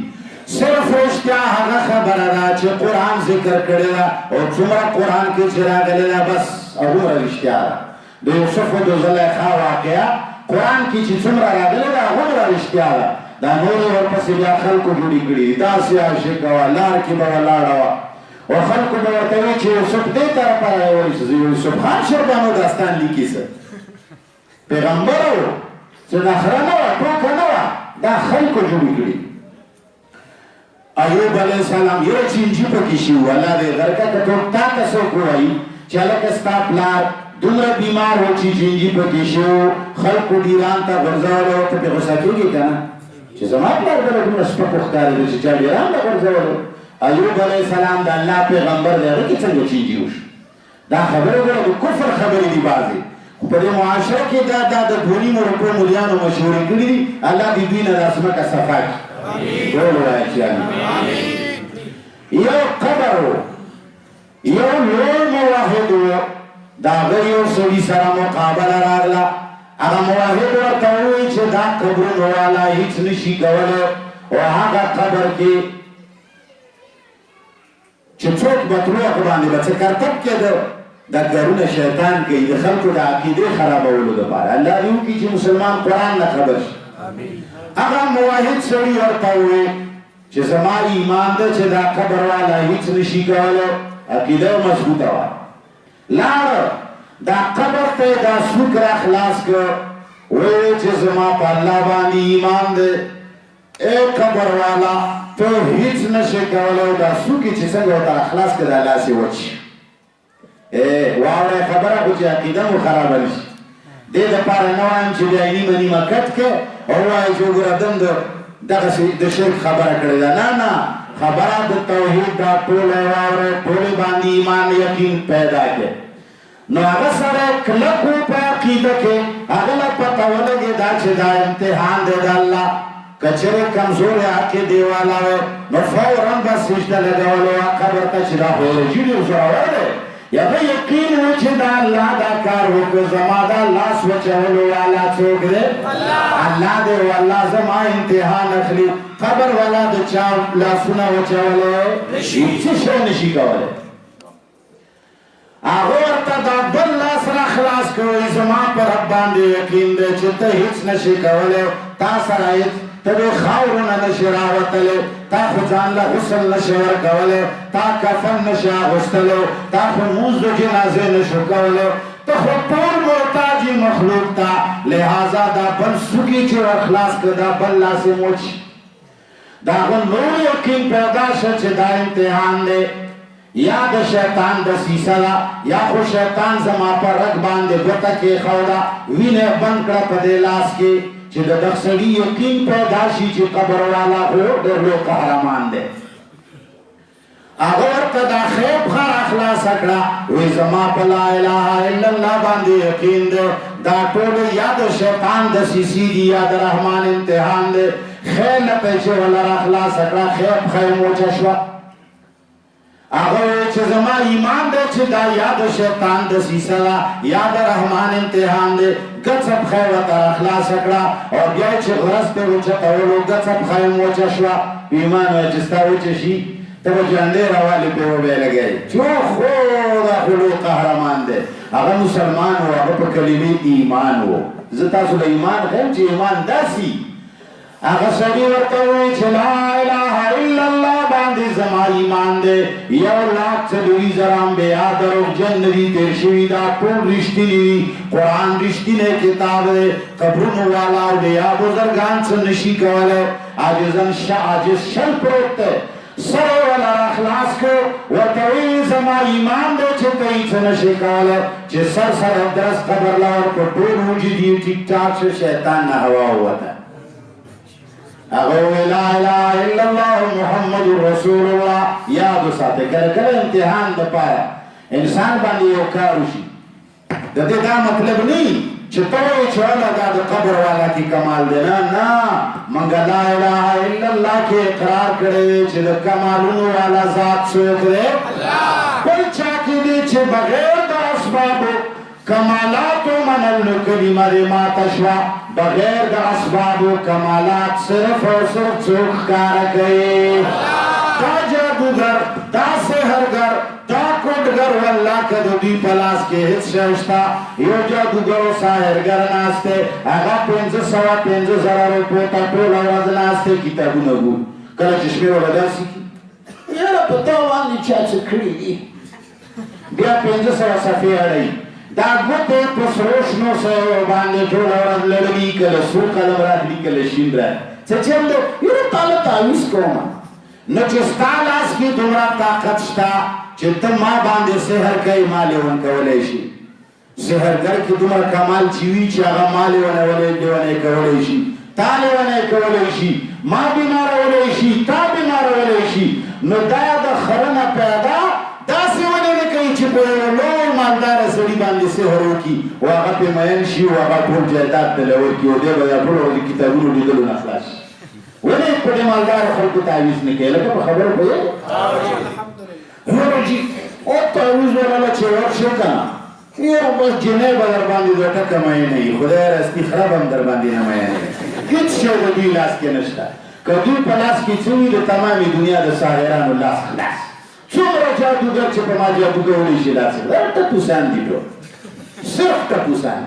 صرف رشتیا هغه خبره ده چې قرآن ذکر کړی ده او څومره قرآن کې چې راغلی ده بس هغومره رښتیا ده د یوسف او د زلیخا واقعه قرآن کې چې څومره راغلی ده هغومره رښتیا ده دا نورې ورپسې بیا خلکو جوړې کړي داسې عاشقه وه لار کې به ولاړه وه او خلکو به ورته وایي چې یوسف دې طرفه راوړي چې یوسف خان شربانو داستان لیکي څه پیغمبر و څه نخره نه وه ټوکه نه وه دا خلکو جوړې کړي ایوب علیہ السلام یو چینجی پکی شیو اللہ دے غرکا کتو تا تسو کوئی چلک استا پلار دومره بیمار ہو چی چینجی پکی شیو خلق کو دیران تا غرزا رہو تو پی غصہ کیوں گی کنا چی چې زما پلار بله دومره سپک ښکارېده چې چا ډېران به غورځولو ایوب علیه السلام د الله پیغمبر دی هغه کې څنګه چینجي وشو دا خبرې ګوره د کفر خبرې دي بعضې خو په دې معاشره کې دا د ټولي مرکو ملیانو مشهورې کړي دي الله دې دوی نه دا ځمکه صفا کړي ټول وایه چې یو قبر و یو لوی موحد و د هغه یو سړي سره مقابله راغله هغه موحد ورته ووایي چې دا قبرونو والا هېڅ نشي کولی او هغه قبر کې چې څوک به تلو هغه باندې به څه کرتب کېده دا کارونه شیطان کوي د خلکو د عقیدې خرابولو دپاره الله دې وکړي چې مسلمان قرآن نه خبر شي هغه موحد سړي ورته ووایي چې زما ایمان ده چې دا قبر والا هېڅ نشي کولی عقیده مضبوطه وه لاړه دا قبر ته یې دا سوک را خلاص کړ ویې چې زما په الله باندې ایمان دی ای قبر والا ته هېڅ نشې کولی دا سوکې چې څنګه ورته را خلاص کړه دا لاس یې وچ واورئ خبره خو چې عقیده مو خرابه نه شي دې دپاره نه وایم چې بیا یې نیمه نیمه کټ کړه او ووایي چې وګوره دم دغسې د شرک خبره کړې ده نه خبره د توحید دا ټوله یې واورئ ټولې باندې ایمان یقین پیدا کړې نو هغه سره کلک و په عقیده کې هغه له پته ولګېده چې دا امتحان دی د الله که چېرې کمزورې عقیدې والا وی نو فورا به سجده لګولې وه قبر ته چې دا خو رژیم یې ورسره دی هغه یقین و چې دا الله دا کار وکړو زما دا لاس وچولو والا څوک دی الله دی او الله زما امتحان اخلي قبر والا د چا لاسونه وچولی څه شی نشي کولی هغه ورته دا بل لاس را خلاص کوئ زما په رب باندې یقین دی چې ته هېڅ نشي کولی تا سره هېڅ ته د خاورو نه نشي راوتلی تا خو ځان له غسل نشي ورکولی تا کفن نشي اغوستلی تا خو لمونځ د جنازې نشو کولی ته خو ټول محتاج مخلوق ته لہذا دا بل سوکي چې ور خلاص کړه دا بل لاس یې موچ د هغه نور یقین پیدا شه چې دا امتحان دی یا د شیطان دسیسه ده یا خو شیطان زما په رګ باندې ګوته کېښوده وینه بند کړه په دې لاس کې چې د دغه سړي یقین پیدا شي چې قبر والا خو ډېر لوی قهرمان دی هغه ورته دا خیب خره خلاصه کړه وایي زما په لا اله الا الله باندې یقین دی دا ټول یا د شیطان دسیسې دي یا د رحمان امتحان دی خیر نه پیسې ولا را خلاصه کړه خیب خیر موچه شوه هغه وایي چې زما ایمان دی چې دا یا د شیطان دسیسه ده یا د رحمان امتحان دی ګڅه پښه یې ورته راخلاصه کړه او بیا یې چې غرض پرې اوچتولو ګڅه پښه یې موچه شوه ایمان وایي چې ستا وچه شي ته به جانډې راوالې پرې وبې لګوې چې خو دا خو لوی قهرمان دی هغه مسلمان و هغه په کلمې ایمان و زه تاسو له ایمان ښیم چې ایمان داسې هغه سړي ورته وایي چې لا اله الا الله باندې زما ایمان دی 1,40,000 انبیا دروغجن نه دي تېر شوي دا ټول رښتیني دي قرآن رښتینی کتاب دی قبرونو والا او د یا بزرګان څه نشي کولی عاجز شل پروت دی سر یې ولا راخلاص کړو ورته وایي زما ایمان دی چې ته یې څه نشي کولی چې سر درس قبر له ورکړو ټول وجود یې ټیک ټاک شو شیطان نه هوا ووته هغه وی لا اله الا الله محمد رسول الله یاد وساته کله کله امتحان دپاره انسان باندې یو کار وشي د دې دا مطلب نه چې ته وایې چې والا دا د قبر والا کې کمال دی نه موږ لا اله الا الله کې اقرار کړی چې د کمالونو والا ذات څوک دی بل چا کې دی چې بغیر د اسبابو کمالاتو منل کلمه دې ماته شوه بغیر د اسبابو کمالات صرف او صرف څوک ښکاره کوي دا جادوګر دا سحرګر دا کوډګر والله که د دوی په لاس کې هېڅ شی شته یو جادوګر او ساحرګر ناست دی هغه 500,000 روپیو ته ټوله ورځ ناست دی کتابونه ګوري کله چې شمېر وله داسې کړي یاره په تا باندې چا څه کړي دي بیا 500 صفحې اړوي دا ګوتې په سرو شنو سیو باندې ټوله ورځ لړوي کله سور قلم راخلي کله شین راخلي څه چل دی یاره تاله تعویض کومه نو چې ستا لاس کې دومره طاقت شته چې ته ما باندې سحر کوي ما لیون کولی شي سحرګر کې دومره کمال چې وي چې هغه ما لیونی کولی شي تا لیونی کولی شي ما بیمارولی شي تا بیمارولی شي نو دا د خره نه پیدا داسې ولې نه کوي چې په یو لوی مالداره سړي باندې سحر وکړي او هغه پرې مین شي او هغه ټول جایداد ته ورکړي او دی به دا ټول د کتابونو لیدلو نه خلاص شي ولې په دې مالداره خلکو تعویض نه کوي لکه په خبرو پوهېږې وروره جي او تعویض ولاله چې ورشو که نه یو بس جنۍ به در باندې دوه ټکه مینه وي خدای رستي خراب هم در باندې نه مینه وي هېڅ شی د دوی لاس کې نشته که دوی په لاس کې څه وي د تمامې دنیا د ساحرانو لاس خلاص څومره جادوګر چې په ما جادو کولی شي داسې ټپوسان دي ټول صرف ټپوسان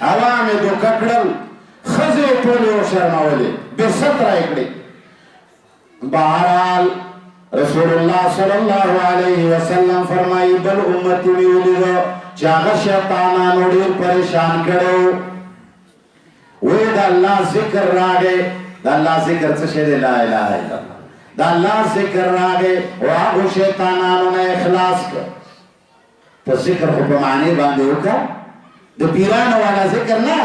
عوام یې دوکه کړل ښځې یې ټولې وشرمولې بې ستره یې کړې بهرحال رسول الله صلی الله علیه وسلم فرمایي بل امت مې ولیده چې هغه شیطانانو ډېر پریشان کړی و وایي د الله ذکر راغی د الله ذکر څه شی دی لا اله الا الله د الله ذکر راغی او هغو شیطانانو نه اخلاص کړ په ذکر خو په معنی باندې وکړه د پیرانو والا ذکر نه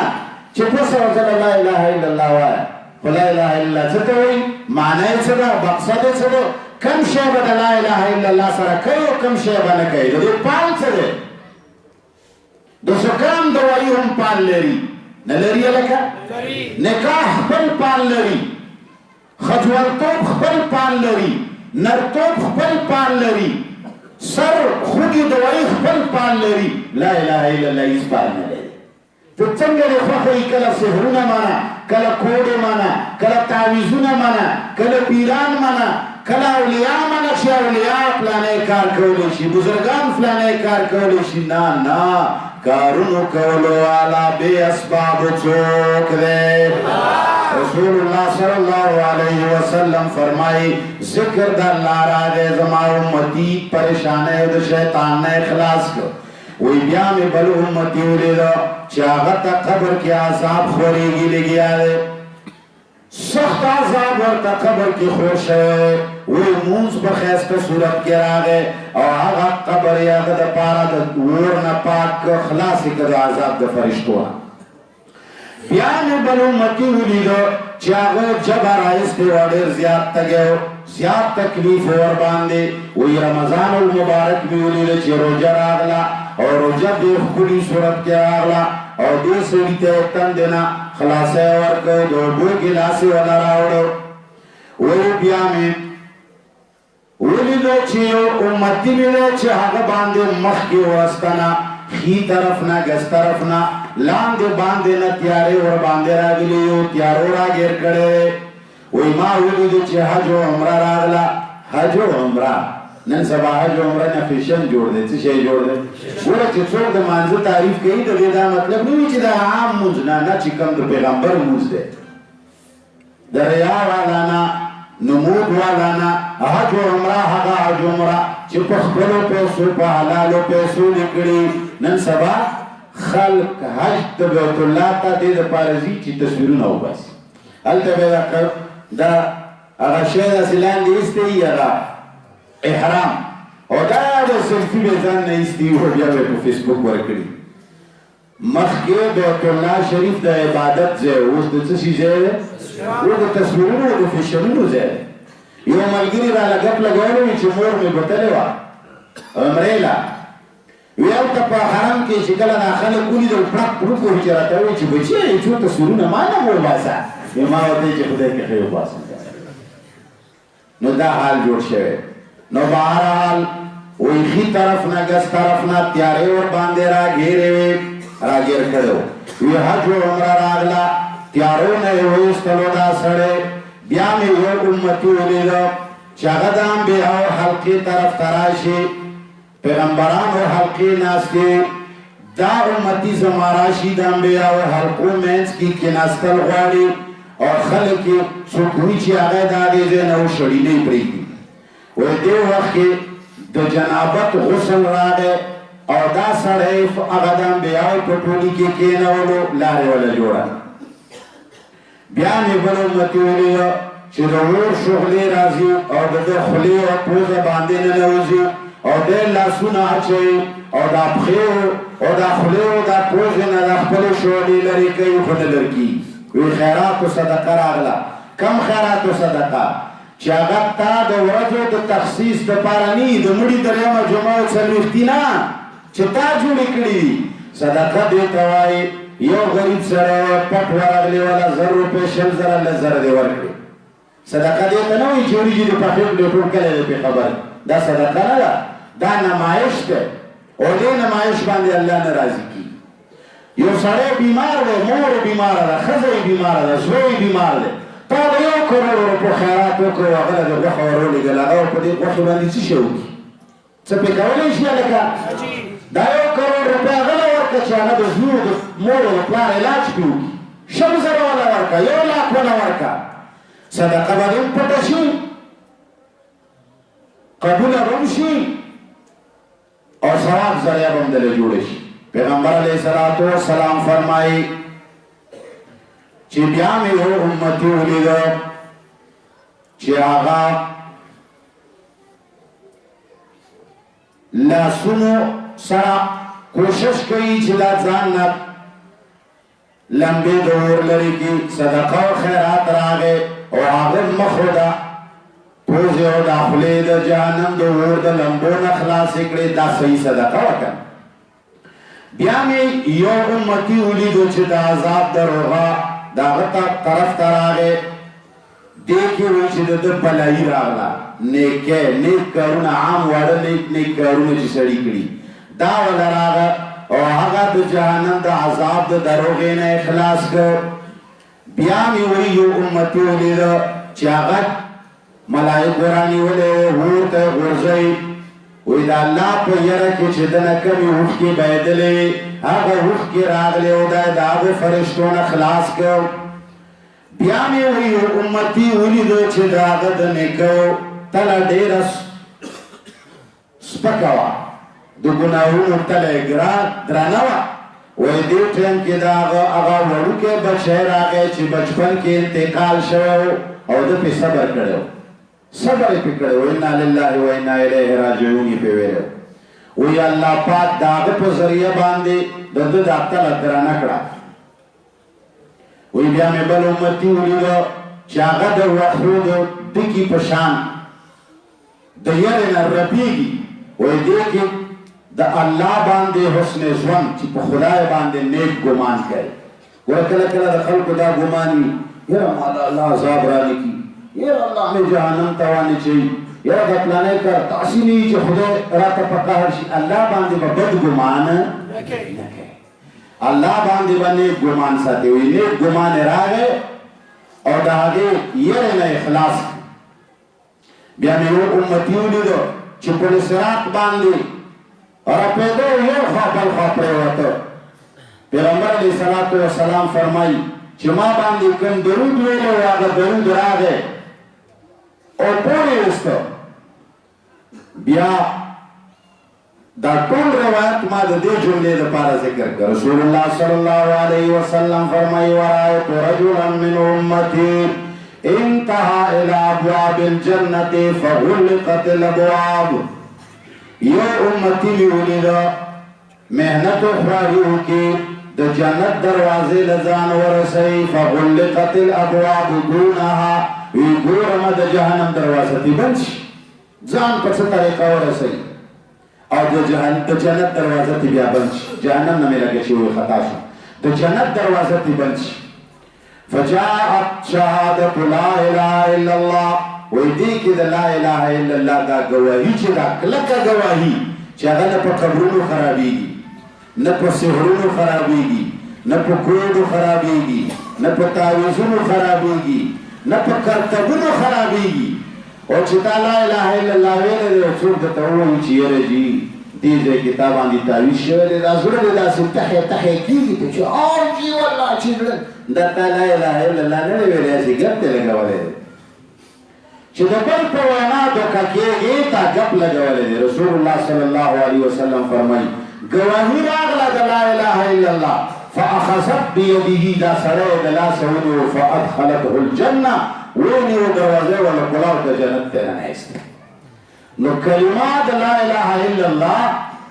چې په سوه ځله لا اله الا الله وایه خو لا اله الا الله څه ته وایي معنی یې څه ده مقصد یې څه ده کم شی به د لا اله الا الله سره کوي او کم شی به نه کوي د دې پال څه دی د زکام دوایي هم پال لري نه لري لکه نکاح خپل پال لري خجولتوب خپل پال لري نرتوب خپل پال لري سر خوږې دوایي خپل پال لري لا اله الا الله هېڅ پال نه لري ته څنګه دې خوښه وي کله سحرونه منه کله کوډې منه کله تعویضونه منه کله پیران منه کله اولیاء منه چې اولیاء فلانی کار کولی شي بزرګان فلانی کار کولی شي نه نه کارونو کولو والا بې اسبابو څوک دی رسول الله صلی الله علیه وسلم فرمایي ذکر د الله راغی زما امتي پریشانۍ د شیطان نه خلاص کړ وی بیا مې بل امتي ولیده چې هغه ته قبر کې عذاب خورېږي لګیا دی سخت عذاب ورته قبر کې خور شوی وی مونځ په ښایسته صورت کې راغی او هغه قبر یې هغه دپاره د اور نه پاک کړ خلاص یې کړ د عذاب د فرشتو نه بیا مې بل امتي ولیده چې هغه جبه رایستی وه ډېر زیات تږی و زیات تکلیف ورباندې وی رمضان المبارک مې ولیده چې روژه راغله او روژه ډېر ښکلي صورت کې راغله او دې سړي ته یې تندې نه خلاصی ورکړ د اوبو ګیلاس یې ونه راوړو وی بیا مې ولیده چې یو امتي مې دی چې هغه باندې مخکې ورستنه ښي طرف نه ګس طرف نه لاندې باندې نه تیارې ورباندې راغلي یو تیارو راګیر کړی وی ما ولیدو چې حج و عمره راغله حج و عمره نن سبا حج و عمره نه فیشن جوړ دی څه شی جوړ دی ګوره چې څوک د مانځه تعریف کوي د دې دا مطلب نه وي چې دا عام مونځ نه چې کوم د پیغمبر مونځ دی د ریا والا نه نمود والا نه حج و عمره هغه حج و عمره چې په خپلو پیسو په حلالو پیسو لیکړي نن سبا خلق حج د بیت الله ته دې دپاره ځي چې تصویرونه وباسي هلته به دا هغه شی داسې لاندې ایستی وي هغه احرام او دا د سلفي به ځان نه ایستی وي بیا به په فیسبوک ورکړي مخکې بیت الله شریف د عبادت ځای اوس د څه شي ځای دی اوس د تصویرونو او د فیشنونو ځای یو ملګري راله ګپ لګولی وي چې مور مې بتلې وه عمرې له وی هلته په حرم کې چې کله دا خلک ولیدل پړک پړک وي چې راته وایي چې بچیه څو تصویرونه ما نه وباسه ما ورته چې خدای کې ښه وباسم نو دا حال جوړ شوی نو بهرحال وی ښي طرف نه ګس طرف نه تیارې ورباندې راګیرې وې راګیر کړی و وی حج و عمره راغله تیارو نه یې ویستلو دا سړی بیا مې یو امتي ولیده چې هغه د انبیاو حلقې طرف ته راشي پیغمبرانو حلقې ناستې دا امتي زما راشي د انبیاو حلقو منځ کې کېناستل غواړي او خلک یې څوک وي چې هغه د هغې ځای نه وشړي نه یې پرېږدي وایي دې وخت کې د جنابت غسل راغی او دا سړی هغه د انبیاو په ټولي کې کېنولو لارې وله جوړه بیا مې بل امتي ولیده چې د اور شغلې راځي او د ده خولې او پوزه باندې ننوځي او دی لاسونه اچوي او دا پښې او دا خولې او دا پوزې نه دا خپلې شغلې لرې کوي خو نه لرې کېږي وی خیرات و صدقه راغله. کم خیرات و صدقه چې هغه تا د ورځو د تخصیص دپاره نه وي، د مړي درېیمه جمعه او څلوېښتي نه چې تا جوړې کړي وي. صدقه دې ته وایي یو غریب سره پټ ورغلی وله 1000 روپۍ 20,000 لس زره دې ورکړي. صدقه دې ته نه وایي چې وریجې دې پخې کړې ټول کلی دی پرې خبر. دا صدقه نه ده، دا نمایش دی او دې نمایش باندې الله نه راضي کېږي. یو سړی بیمار دی، مور بیماره ده، ښځه یې بیماره ده، زوی بیمار دی، تا د 1 کروڑ روپو خیرات وکړو، هغه له دې غوښه ورولېږله، هغه په دې غوښې باندې څه شی وکړي؟ څه پرې کولی شي هلکه؟ دا 1 کروڑ روپۍ هغه له ورکړه چې هغه د زوی د مور د پلار علاج پرې وکړي. 100,000 وله ورکړه، 1,00,000 وله ورکړه. صدقه به دې هم پټه شي، قبوله به هم شي او ثواب ذریعه به هم دله جوړه شي. پیغمبر علیه الصلاة والسلام فرمایي چې بیا مې یو امتي ولیده چې هغه لاسونو سره کوشش کوي چې دا ځان نه لمبې د اور لرې کړي. صدقه او خیرات راغی او هغه مخ ده پوزې او دا خولې د جهنم د اور د لمبو نه خلاصې کړې. دا صحیح صدقه وکړه. بیا مې یو امتي ولیدو چې د عذاب د روغه د هغه طرف ته راغی، دې کې وایي چې د ده بلایي راغله، نیکۍ نیک کارونه، عام واړه نیک کارونه چې سړي کړي دا وله راغه او هغه د جهنم د عذاب د دروغې نه خلاص کړ. بیا مې وایي یو امتي ولیده چې هغه ملایکو رانیولې اور ته یې غورځوي، وی دا الله په یره کې چې دنه کمې اوښکې بهېدلې هغه اوښکې راغلې او دا د هغو فرشتو نه خلاص کړ. بیا مې وی یو امتي ولیدو چې د هغه د نیکو تله ډېره سپکه وه، د ګناهونو تله یې درنه وه. وی دې ټایم کې د هغه وړوکی بچی راغی چې بچپن کې انتقال شوی او ده پې صبر کړی و، صبر یې پې کړی و، انا لله و انا الیه راجعون یې پې ویلی و. وی الله پاک د هغه په ذریعه باندې د ده دا تله درنه کړه. وی بیا مې بل امتي ولیده چې هغه د وښو د ډکي په شان د یرې نه رپېږي. وی دې کې د الله باندې حسن ژوند چې په خدای باندې نیک ګمان کوي. ګوره کله کله د خلکو دا ګمان وي یاره ما د الله عذاب رانه کړي، یاره الله مې جهنم ته وانچوي، یاره د فلانی کار داسې نه وي چې خدای راته په قهر شي. الله باندې به بد ګمان نه کوي، الله باندې به نیک ګمان ساتي. وي نیک ګمان یې راغی او د هغې یرې نه یې خلاص کړي. بیا مې یو امتي ولیدو چې پل صراط باندې رپېدو یو خوا بل خوا پرېوته. پیغمبر علیه الصلاة والسلام فرمایي چې ما باندې کوم درود ویلی و هغه درود راغی او پورې وسته. بیا دا ټول روایت ما د دې جملې لپاره ذکر کړ. رسول الله صلی الله علیه وسلم فرمایي ورأیت رجلا من امتی انتهى الى ابواب الجنة فغلقت الابواب. یو امتی می ولیده محنت و خواهی وکړي د جنت دروازې له ځان ورسوي. فغلقت الابواب دونها، وی ګورم د جهنم دروازه دې بند شي، ځان په څه طریقه ورسوي او د جنت دروازه دې بیا بند شي، جهنم نه مې لګی شي وی خطا شو، د جنت دروازه دې بند شي. فجاءت شهادة لا اله الا الله. وی دې کې د لا اله الا الله دا ګواهي چې دا کلکه ګواهي چې هغه نه په قبرونو خرابېږي، نه په سحرونو خرابېږي، نه په کوډو خرابېږي، نه په تعویذونو خرابېږي، نه په کرتبونو خرابېږي. او چې تا لا اله الا الله ویلی دی او څوک درته ووایي چې یاره جي دې ځای کې تا باندې تعویذ شوی دی، دا زړه دې داسې تحیه تحیه کېږي ته چې اور جي والله چې زړه دا تا لا اله الا الله نه دی ویلی، هسې ګپ دی لګولی دی چې د بل په وینا دوکه کېږي تا ګپ لګولی دی. رسول الله صلی الله علیه وسلم فرمایي ګواهي راغله د لا اله الا الله فاخذت بيده، دا سړی د لاسه ونیو فادخلته الجنه، ونیو دروازې وله کلاو د جنت ته رانایسته. نو کلمه د لا اله الا الله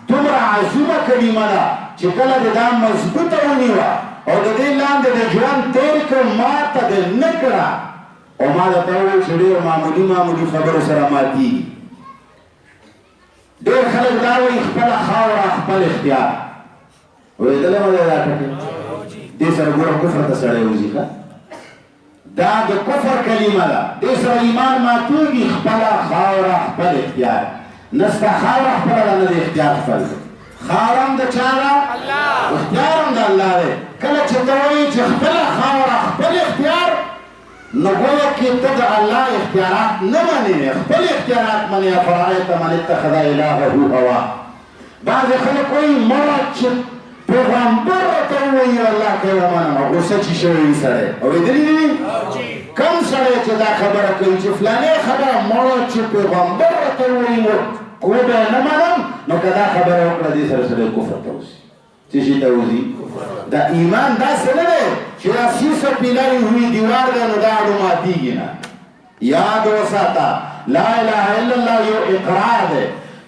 دومره عظیمه کلمه ده چې کله دې دا مضبوطه ونیوه او د دې لا باندې د ژوند تیر کړ ما ته دې نه کړه او ما درته وویل چې ډېر معمولي خبرو سره ماتېږي ډېر خلک دا وایي خپله خاوره خپل اختیار اورېدلی مه دی دا ټکې دې سره ګوره کفر ته سړی وځي ښه دا د کفر کلمه ده دې سره ایمان ماتېږي خپله خاوره خپل اختیار نه ستا خاوره خپله ده نه د اختیار خپل دی خاوره هم د چا ده اختیار هم د الله دی کله چې ته وایي چې خپله خاوره خپل اختیار نو گویا کہ ته د الله اختیارات نه منې خپل اختیارات منې افرأیت من اتخذ الهه هوا بعضې خلک وایي مړه چې پیغمبر ورته ووایي الله که یې ومنم غوسه چې شوی وي سړی اورېدلي دي کم سړی چې دا خبره کوي چې فلانې خبره مړه چې پیغمبر ورته ووایي نو به یې نه منم نو که دا خبره وکړه دې سره سړی کفر ته وځي څه شي ته وځي دا ایمان داسې نه دی چې دا سیسه پیلای ہوئی دیوار دی نو دا اړو ماتېږي نه یاد وساته لا اله الا الله یو اقرار دی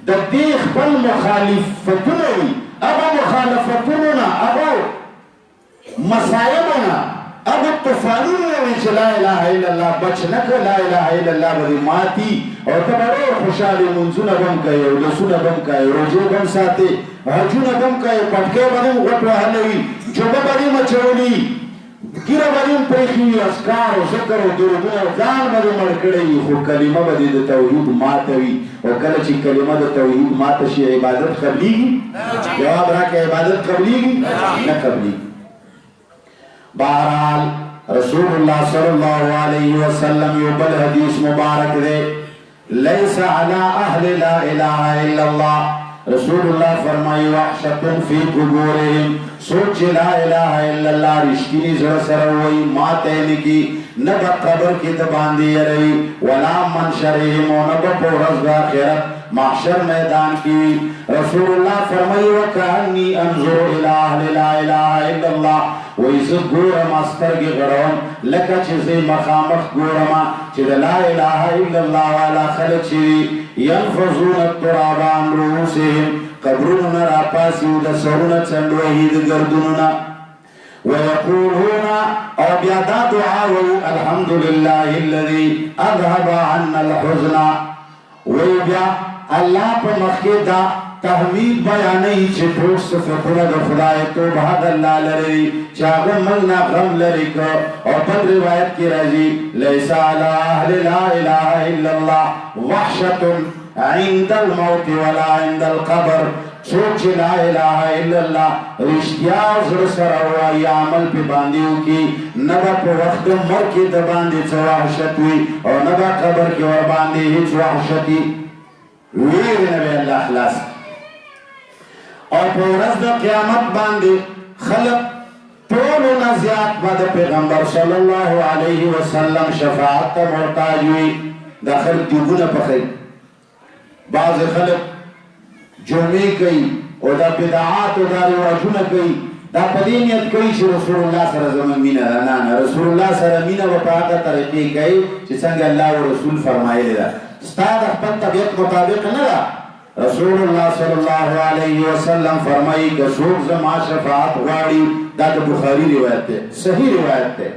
د دې خپل مخالفتونه وي هغه مخالفتونو نه هغه مصایبو نه هغه طوفانونو نه وي چې لا اله الا الله بچ نه کړه لا اله الا الله به دې ماتي او ته به ډېر خوشحالې لمونځونه به هم کوې اودسونه به هم کوې روژې به هم ساتې حجونه به هم کوې پټکۍ به دې هم غټ وهلی وي جوبه به دې مچولي ګیره به دې هم پرېښي وي اذکار او ذکر او درودونه ځان به دې مړ کړی وي خو کلمه به دې د توحید ماته وي او کله چې کلمه د توحید ماته شي عبادت قبلیږي جواب راکړه عبادت قبلیږي نه قبلیږي بہرحال رسول اللہ صلی اللہ علیہ وسلم یو بل حدیث مبارک دے لیس علی اہل لا الہ الا اللہ رسول اللہ فرمائی وحشت فی قبورہم سوچ لا الہ الا اللہ رشتینی زر سروئی ماتین کی نبا قبر کی تباندی رئی ولا منشرہم و نبا پورز باخرت محشر میدان کی رسول اللہ فرمائی وکانی انظر الہ اہل لا الہ الا اللہ ویزد گورم استرگی غرون لکا چیزی مخامخ گورما چیز لا الہ الا اللہ والا خلق چیزی ینفضون الترابان روسهم قبروننا راپاسیو دا سرونت سندوهید گردوننا ويقولون او بیادا دعاوی الحمدللہ اللذی اذهب عنا الحزن ویبیا اللہ پر مخیدہ تحمید بیانی چه ټول صفتونه د خدای توبه د الله لري چې هغه موږ نه غم لري کو او په روایت کې راځي لیس علی اهل لا اله الا الله وحشة عند الموت ولا عند القبر څوک چې لا اله الا الله رښتیا زړه سره وایي عمل په باندې وکړي نه به په وخت مرګ کې د باندې څه وحشت وي او نه به قبر کې ور باندې هېڅ وحشت وي ویرې نه به الله خلاص اور په ورځ د قیامت باندې خلق ټولو نه زیات به د پیغمبر صلی الله علیه وسلم شفاعت ته محتاج وي دا خلق دیوونه پخوي بعض خلق جمعې کوي او دا بدعات او دا رواجونه کوي دا په دې نیت کوي چې رسول الله سره زموږ مینه ده نه رسول الله سره مینه به په هغه طریقې کوي چې څنګه الله او رسول فرمایلی ده ستا د خپل طبیعت مطابق نه ده رسول اللہ صلی اللہ علیہ وسلم فرمائی کہ سوک زما شفاعت غاڑی دا بخاری روایت ہے صحیح روایت ہے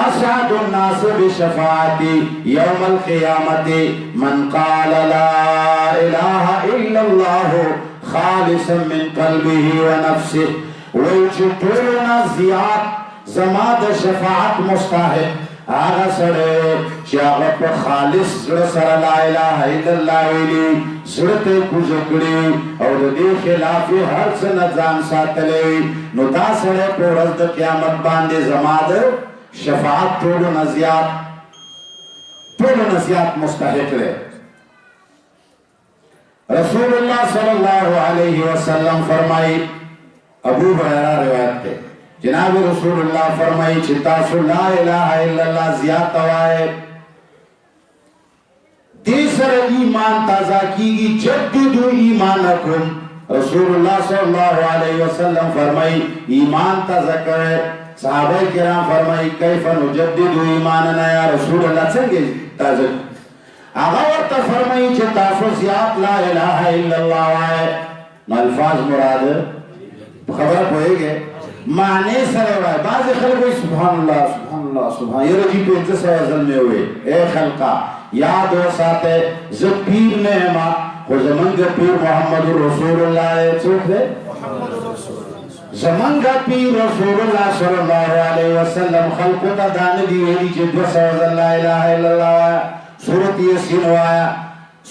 اسعد الناس بشفاعتی یوم القیامت من قال لا الہ الا اللہ خالصا من قلبه ونفسه ویچتونا زیاد زما دا شفاعت مستحق آغا سڑے چی آغا پا خالص زر سر لا الہ الا اللہ ویلی زرتے کجکڑی او دے خلافی ہر سے نظام ساتلے نو دا سڑے پا رزد قیامت باندے زماد شفاعت تولو نزیات مستحق لے رسول اللہ صلی اللہ علیہ وسلم فرمائی ابو ہریرہ روایت تے جناب رسول اللہ فرمائی چی تاسو لا الہ الا اللہ زیادہ توائے تیسر ایمان تازہ کی گی جددو ایمانکم رسول اللہ صلی اللہ علیہ وسلم فرمائی ایمان تازہ کرے صحابہ کرام فرمائی کیف نجددو ایماننا یا رسول اللہ سنگے تازہ آغا وقت فرمائی چی تاسو زیاد لا الہ الا اللہ وائے الفاظ مراد خبر پوئے گئے معنی سره وای بعض خلک وایي سبحان الله سبحان الله سبحان یره جی 500 ځل مې وې اے خلقا یاد وساته زه پیر نه یم خو زمونږ پیر محمد رسول الله څوک دی زمونږ پیر رسول الله صلی الله علیه وسلم خلقو ته دا نه دي ویلي چې 200 ځل لا اله الا الله وایه سورت یاسین وایه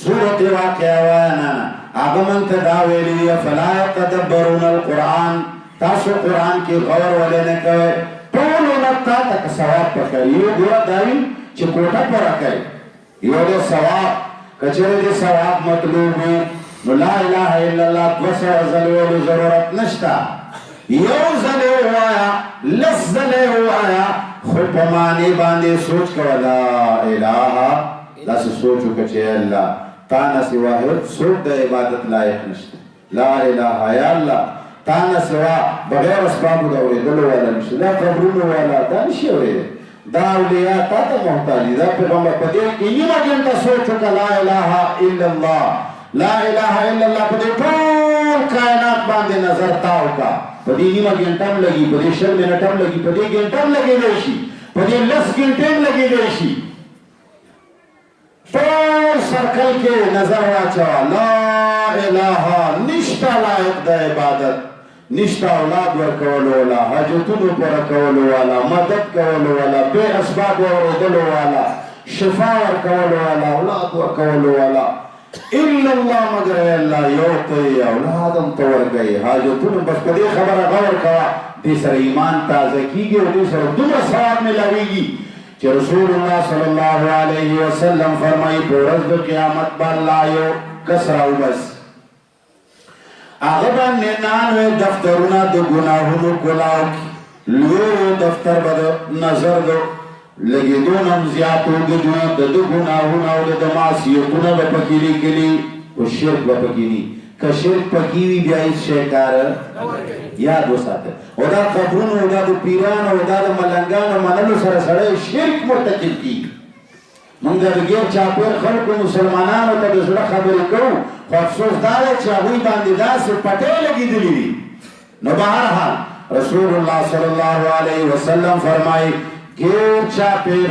سورت واقعه وایه نه هغه موږ ته دا ویلي دي فلا یتدبرون القرآن تاسو قرآن کې غور ولې نه کوئ ټولو نه تا ته ثواب پکوي یو ګوره دا وي چې کوټه پوره کوي یو دی ثواب که چېرې دې ثواب مطلوب وي نو لا اله الا الله 200 ځل ویلو ضرورت نشته یو ځل یې ووایه لس ځل یې ووایه خو په معنې باندې سوچ کوه لا اله داسې سوچ وکړه چې الله تا نه سوا هېڅ څوک د عبادت لایق نشته لا اله یا الله تا نه سوا بغیر اسبابو د اورېدلو والا نشته دا قبرونو والا دا نشي اورېدی دا اولیاء تا ته محتاج دي دا پیغمبر په دې کې نیمه ګنټه سوچ وکړه لا اله الا الله لا اله الا الله په دې ټول کائنات باندې نظر تاو کا په دې نیمه ګنټه هم لګي په دې 6 منټه هم لګي په دې ګنټه هم لګېدی شي په دې 10 ګنټې هم لګېدی شي ټول سرکل کې نظر واچوه لا اله نشته لایق د عبادت نشته اولاد ورکولو والا حاجتونو پوره کولو والا مدد کولو والا بے اسباب اورېدلو والا شفا ورکولو والا اولاد ورکولو والا الا الله مگر الله یو ته اولاد هم ته ورکوي حاجتونو بس په دې خبره غور کوه دې سره ایمان تازه کېږي او دې سره دومره ثواب میلاویږي چې رسول الله صلی الله علیه وسلم فرمایي په ورځ د قیامت به الله یو کس راوبس هغه باندې 99 دفترونه د ګناهونو کلاو لوی دفتر به د نظر د لګېدو نه هم زیات اوږدوي د ده ګناهونه او د معصیتونه به پکې لیکلي او شرک به پکې وي که شرک پکې وي بیا هېڅ شی کاره یاد وساته او دا قبرونو او دا د پیرانو او دا د ملنګانو منلو سره سړی شرک مرتکب کېږي موږ د غیر چاپېر خلکو مسلمانانو ته د زړه خبرې کوو خو افسوس دا دی چې هغوی باندې داسې پټۍ لګېدلي دي نو بهرحال رسول الله صلی الله علیه وسلم فرمایي غیر چاپېر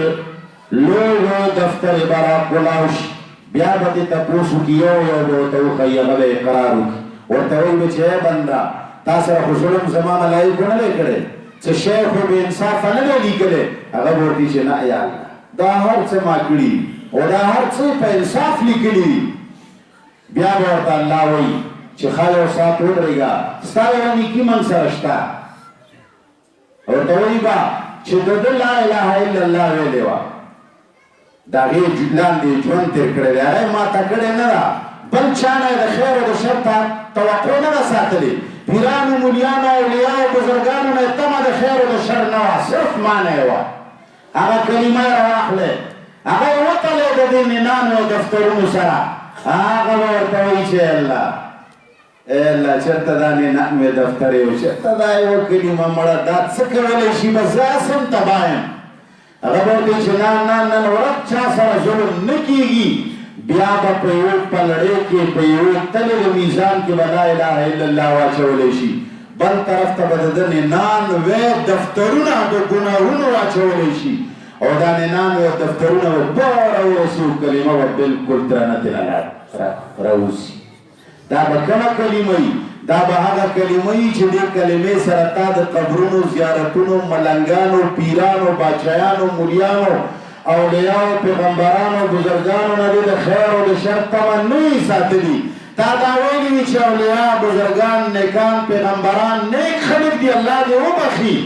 لوی لوی دفتر به راکولاو شي بیا به دې تپوس وکړي یو یو به ورته وښایي هغه به اقرار وکړي ورته وایي به چې ای بنده تا سره خو ظلم زما ملایکو نه دی کړی څه شی خو بې انصافه نه دی لیکلی هغه به ورته چې نه یا الله دا هر څه ما کړي او دا هر څه په انصاف لیکلي بیا به ورته الله وایي چې ښه یو ساعت ودرېږه ستا یوه نیکي من سره شته ورته وایي به چې د ده لا اله الا الله ویلې وه د هغې لاندې ژوند تېر کړی دی هغه یې ماته کړې نه ده بل چا نه د خیر او د شر توقع نه ده ساتلې پیرانو مولیانو اولیاو بزرګانو نه یې تمه د خیر او د شر نه وه صرف معنی یې وه هغه کلمه یې راواخلې هغه یې وتلې د دې نینانو او دفترونو سره هغه به ورته وایي چې الله ای الله چېرته دا نینان مې دفتر یې و چېرته دا یوه کلمه مړه دا څه کولی شي بس زه هسې هم تباه یم هغه به ورته چې نن ورځ چا سره ظلم نه کېږي بیا به په یوه پلړۍ کې په یوه تلې د میزان کې به لا اله الا الله واچولی شي بل طرف ته به د ده 99 دفترونه د ګناهونو واچولی شي او دا 99 دفترونه به باره ورسي او کلمه به بلکل درنه ترې راوځي دا به کومه کلمه وي دا به هغه کلمه وي چې دې کلمې سره تا د قبرونو زیارتونو ملنګانو پیرانو باچایانو مولیانو اولیاو پیغمبرانو بزرګانو نه دې د خیر او د شر تمه نه وي ساتلي تا دا ویلي وي چې اولیا بزرګان نیکان پیغمبران نیک خلک دي الله دې وبخي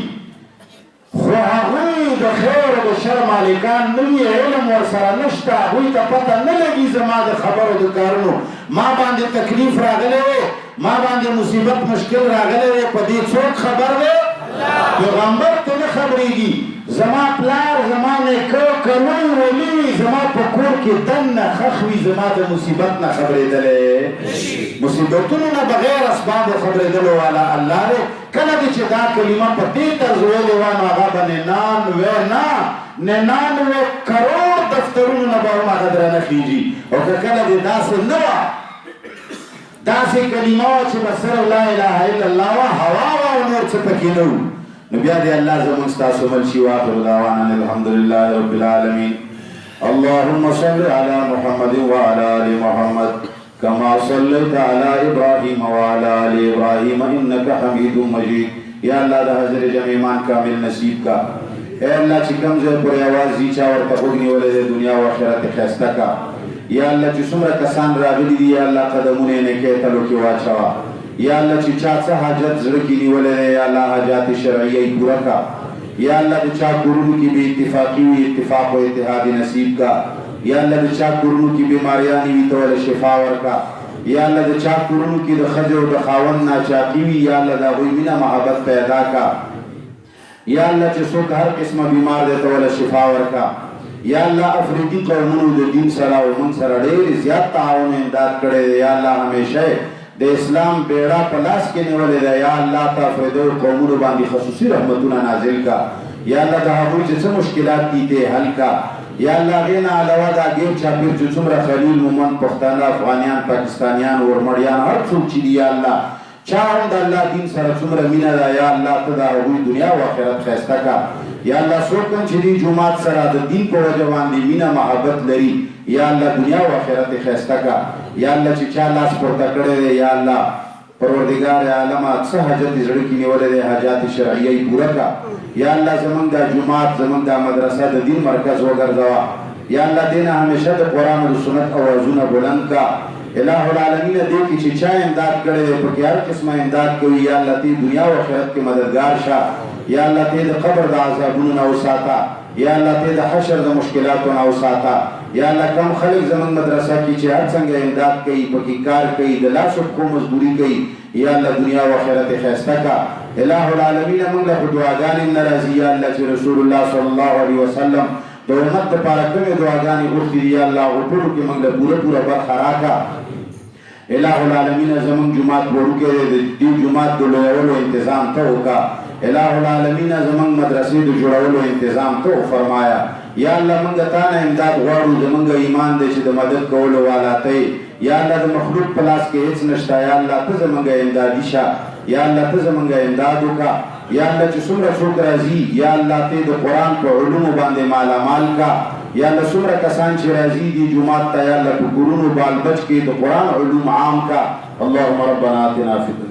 خو هغوی د خیر او د شر مالکان نه وي علم ورسره نشته هغوی ته پته نه لګي زما د خبرو د کارونو ما باندې تکلیف راغلی دی ما باندې مصیبت مشکل راغلی دی په دې څوک خبر دی پیغمبر ته نه خبرېږي زما پلار زما نیکه که لوی ولي وي زما په کور کې دننه ښخ وي زما د مصیبت نه خبرېدلی مصیبتونو نه بغیر اسبابو خبرېدلو والا الله دی کله دې چې دا کلمه په دې طرز ویلې وه نو هغه به 99 کروڑ دفترونو نه به هم هغه درنه خېږي او که کله دې داسې نه وه داسې کلمه وه چې به صرف لا اله الا الله وه، هوا وه او نور څه پکې نه وو. نو بیا دې الله زموږ ستاسو مل شي. واخر دعوانا الحمد لله رب العالمین. اللهم صل على محمد وعلى آل محمد كما صليت على إبراهيم وعلى آل إبراهيم إنك حميد مجيد. یا الله د حضر جمع ایمان کامل نصیب کا. اے اللہ چی کم زیر پر آواز زیچا ورطا خودنی ولے دے دنیا و آخرت خیستا کا. یا اللہ چی سمر کسان راغلی دی یا اللہ قدمونے نکے تلو کی واچوا. یا اللہ چی چاہتا حاجت زرکی نیولے دے یا اللہ حاجات شرعیہ پورا کا. یا اللہ دی چاہ قرون کی بھی اتفاقی ہوئی اتفاق و اتحاد نصیب کا. یا اللہ دی چاہ قرون کی بیماریانی بھی تول شفاور کا. یا اللہ دی چاہ قرون کی دی خجر و دی خاون ناچاقی ہوئی یا اللہ دا غوی منا محبت پیدا کا. یا اللہ چی سوک ہر قسم بیمار دے تول شفاور کا. یا اللہ افریدی قومنو دے دین سرا و من سرا دیر زیاد تعاون امداد کرے دے. یا اللہ ہمیشہ دے اسلام بیڑا پلاس کے نولے دے. یا اللہ تا افریدو قومنو باندی خصوصی رحمتنا نازل کا. یا اللہ دا حبوی چی مشکلات دیتے حل کا. یا اللہ غینا علاوہ دا گیر چاپیر چو سمرا خلیل مومن پختانا افغانیان پاکستانیان ورمڑیان ہر سوک چی دی. یا اللہ چاہم دا اللہ دین سر سمرا مینا دا. یا اللہ تدا ہوئی دنیا و آخرت خیستا کا. یا اللہ سوکن چی دی جماعت سرا دا دین کو وجوان دی مینا محبت لری. یا اللہ دنیا و آخرت خیستا کا. یا اللہ چی چاہ لاس پورتا کرے دے. یا اللہ پروردگار عالم اکسا حجت زڑکی نیولے دے حاجات شرعیہ پورا کا. یا اللہ زمان دا جماعت زمان دا مدرسہ دا دین مرکز وگر دوا. یا اللہ دینا ہمیشہ دا قرآن و سنت آوازون بلند کا. الہ العالمین دیکھی چی چاہ امداد کرے دے پکی ہر قسم امداد کوئی. یا اللہ تی دنیا و آخرت کے مددگار شاہ. یا اللہ تی دا قبر دا عذابون نوساتا. یا اللہ تی دا حشر دا مشکلات نوساتا. یا اللہ کم خلق زمان مدرسہ کی چی ہر سنگ امداد کئی پکی کار کئی دلا سب کو مزدوری کئی. یا اللہ دنیا و آخرت خیستا کا. الہ العالمین من لکھ دعاگانی نرازی. یا اللہ چی رسول اللہ صلی اللہ علیہ وسلم دو امت پارکم دعاگانی اختی دی. یا اللہ غطور کی من لکھ پورا برخراکا. الہ العالمین زمان جماعت بروکے دیو جماعت دو لولو انتظام تو کا. الہ العالمین زمان مدرسی دو جڑولو انتظام تو فرمایا. یا اللہ منگا تانا امداد غوارو زمانگا ایمان دے چی دا مدد کولو والا تے. یا اللہ دا مخلوق پلاس کے ہیچ نشتا. یا اللہ تزمانگا امدادی شا. یا اللہ تزمانگا امدادو کا. یا اللہ چی سمرا سوک رازی. یا اللہ تے دا قرآن پا علوم باندے مالا مال کا. یا اللہ سمرا کسان چی رازی دی جماعت تا. یا اللہ پا قرون بال بچ کے دا قرآن علوم عام کا. اللہم ربنا آتنا فی الدنیا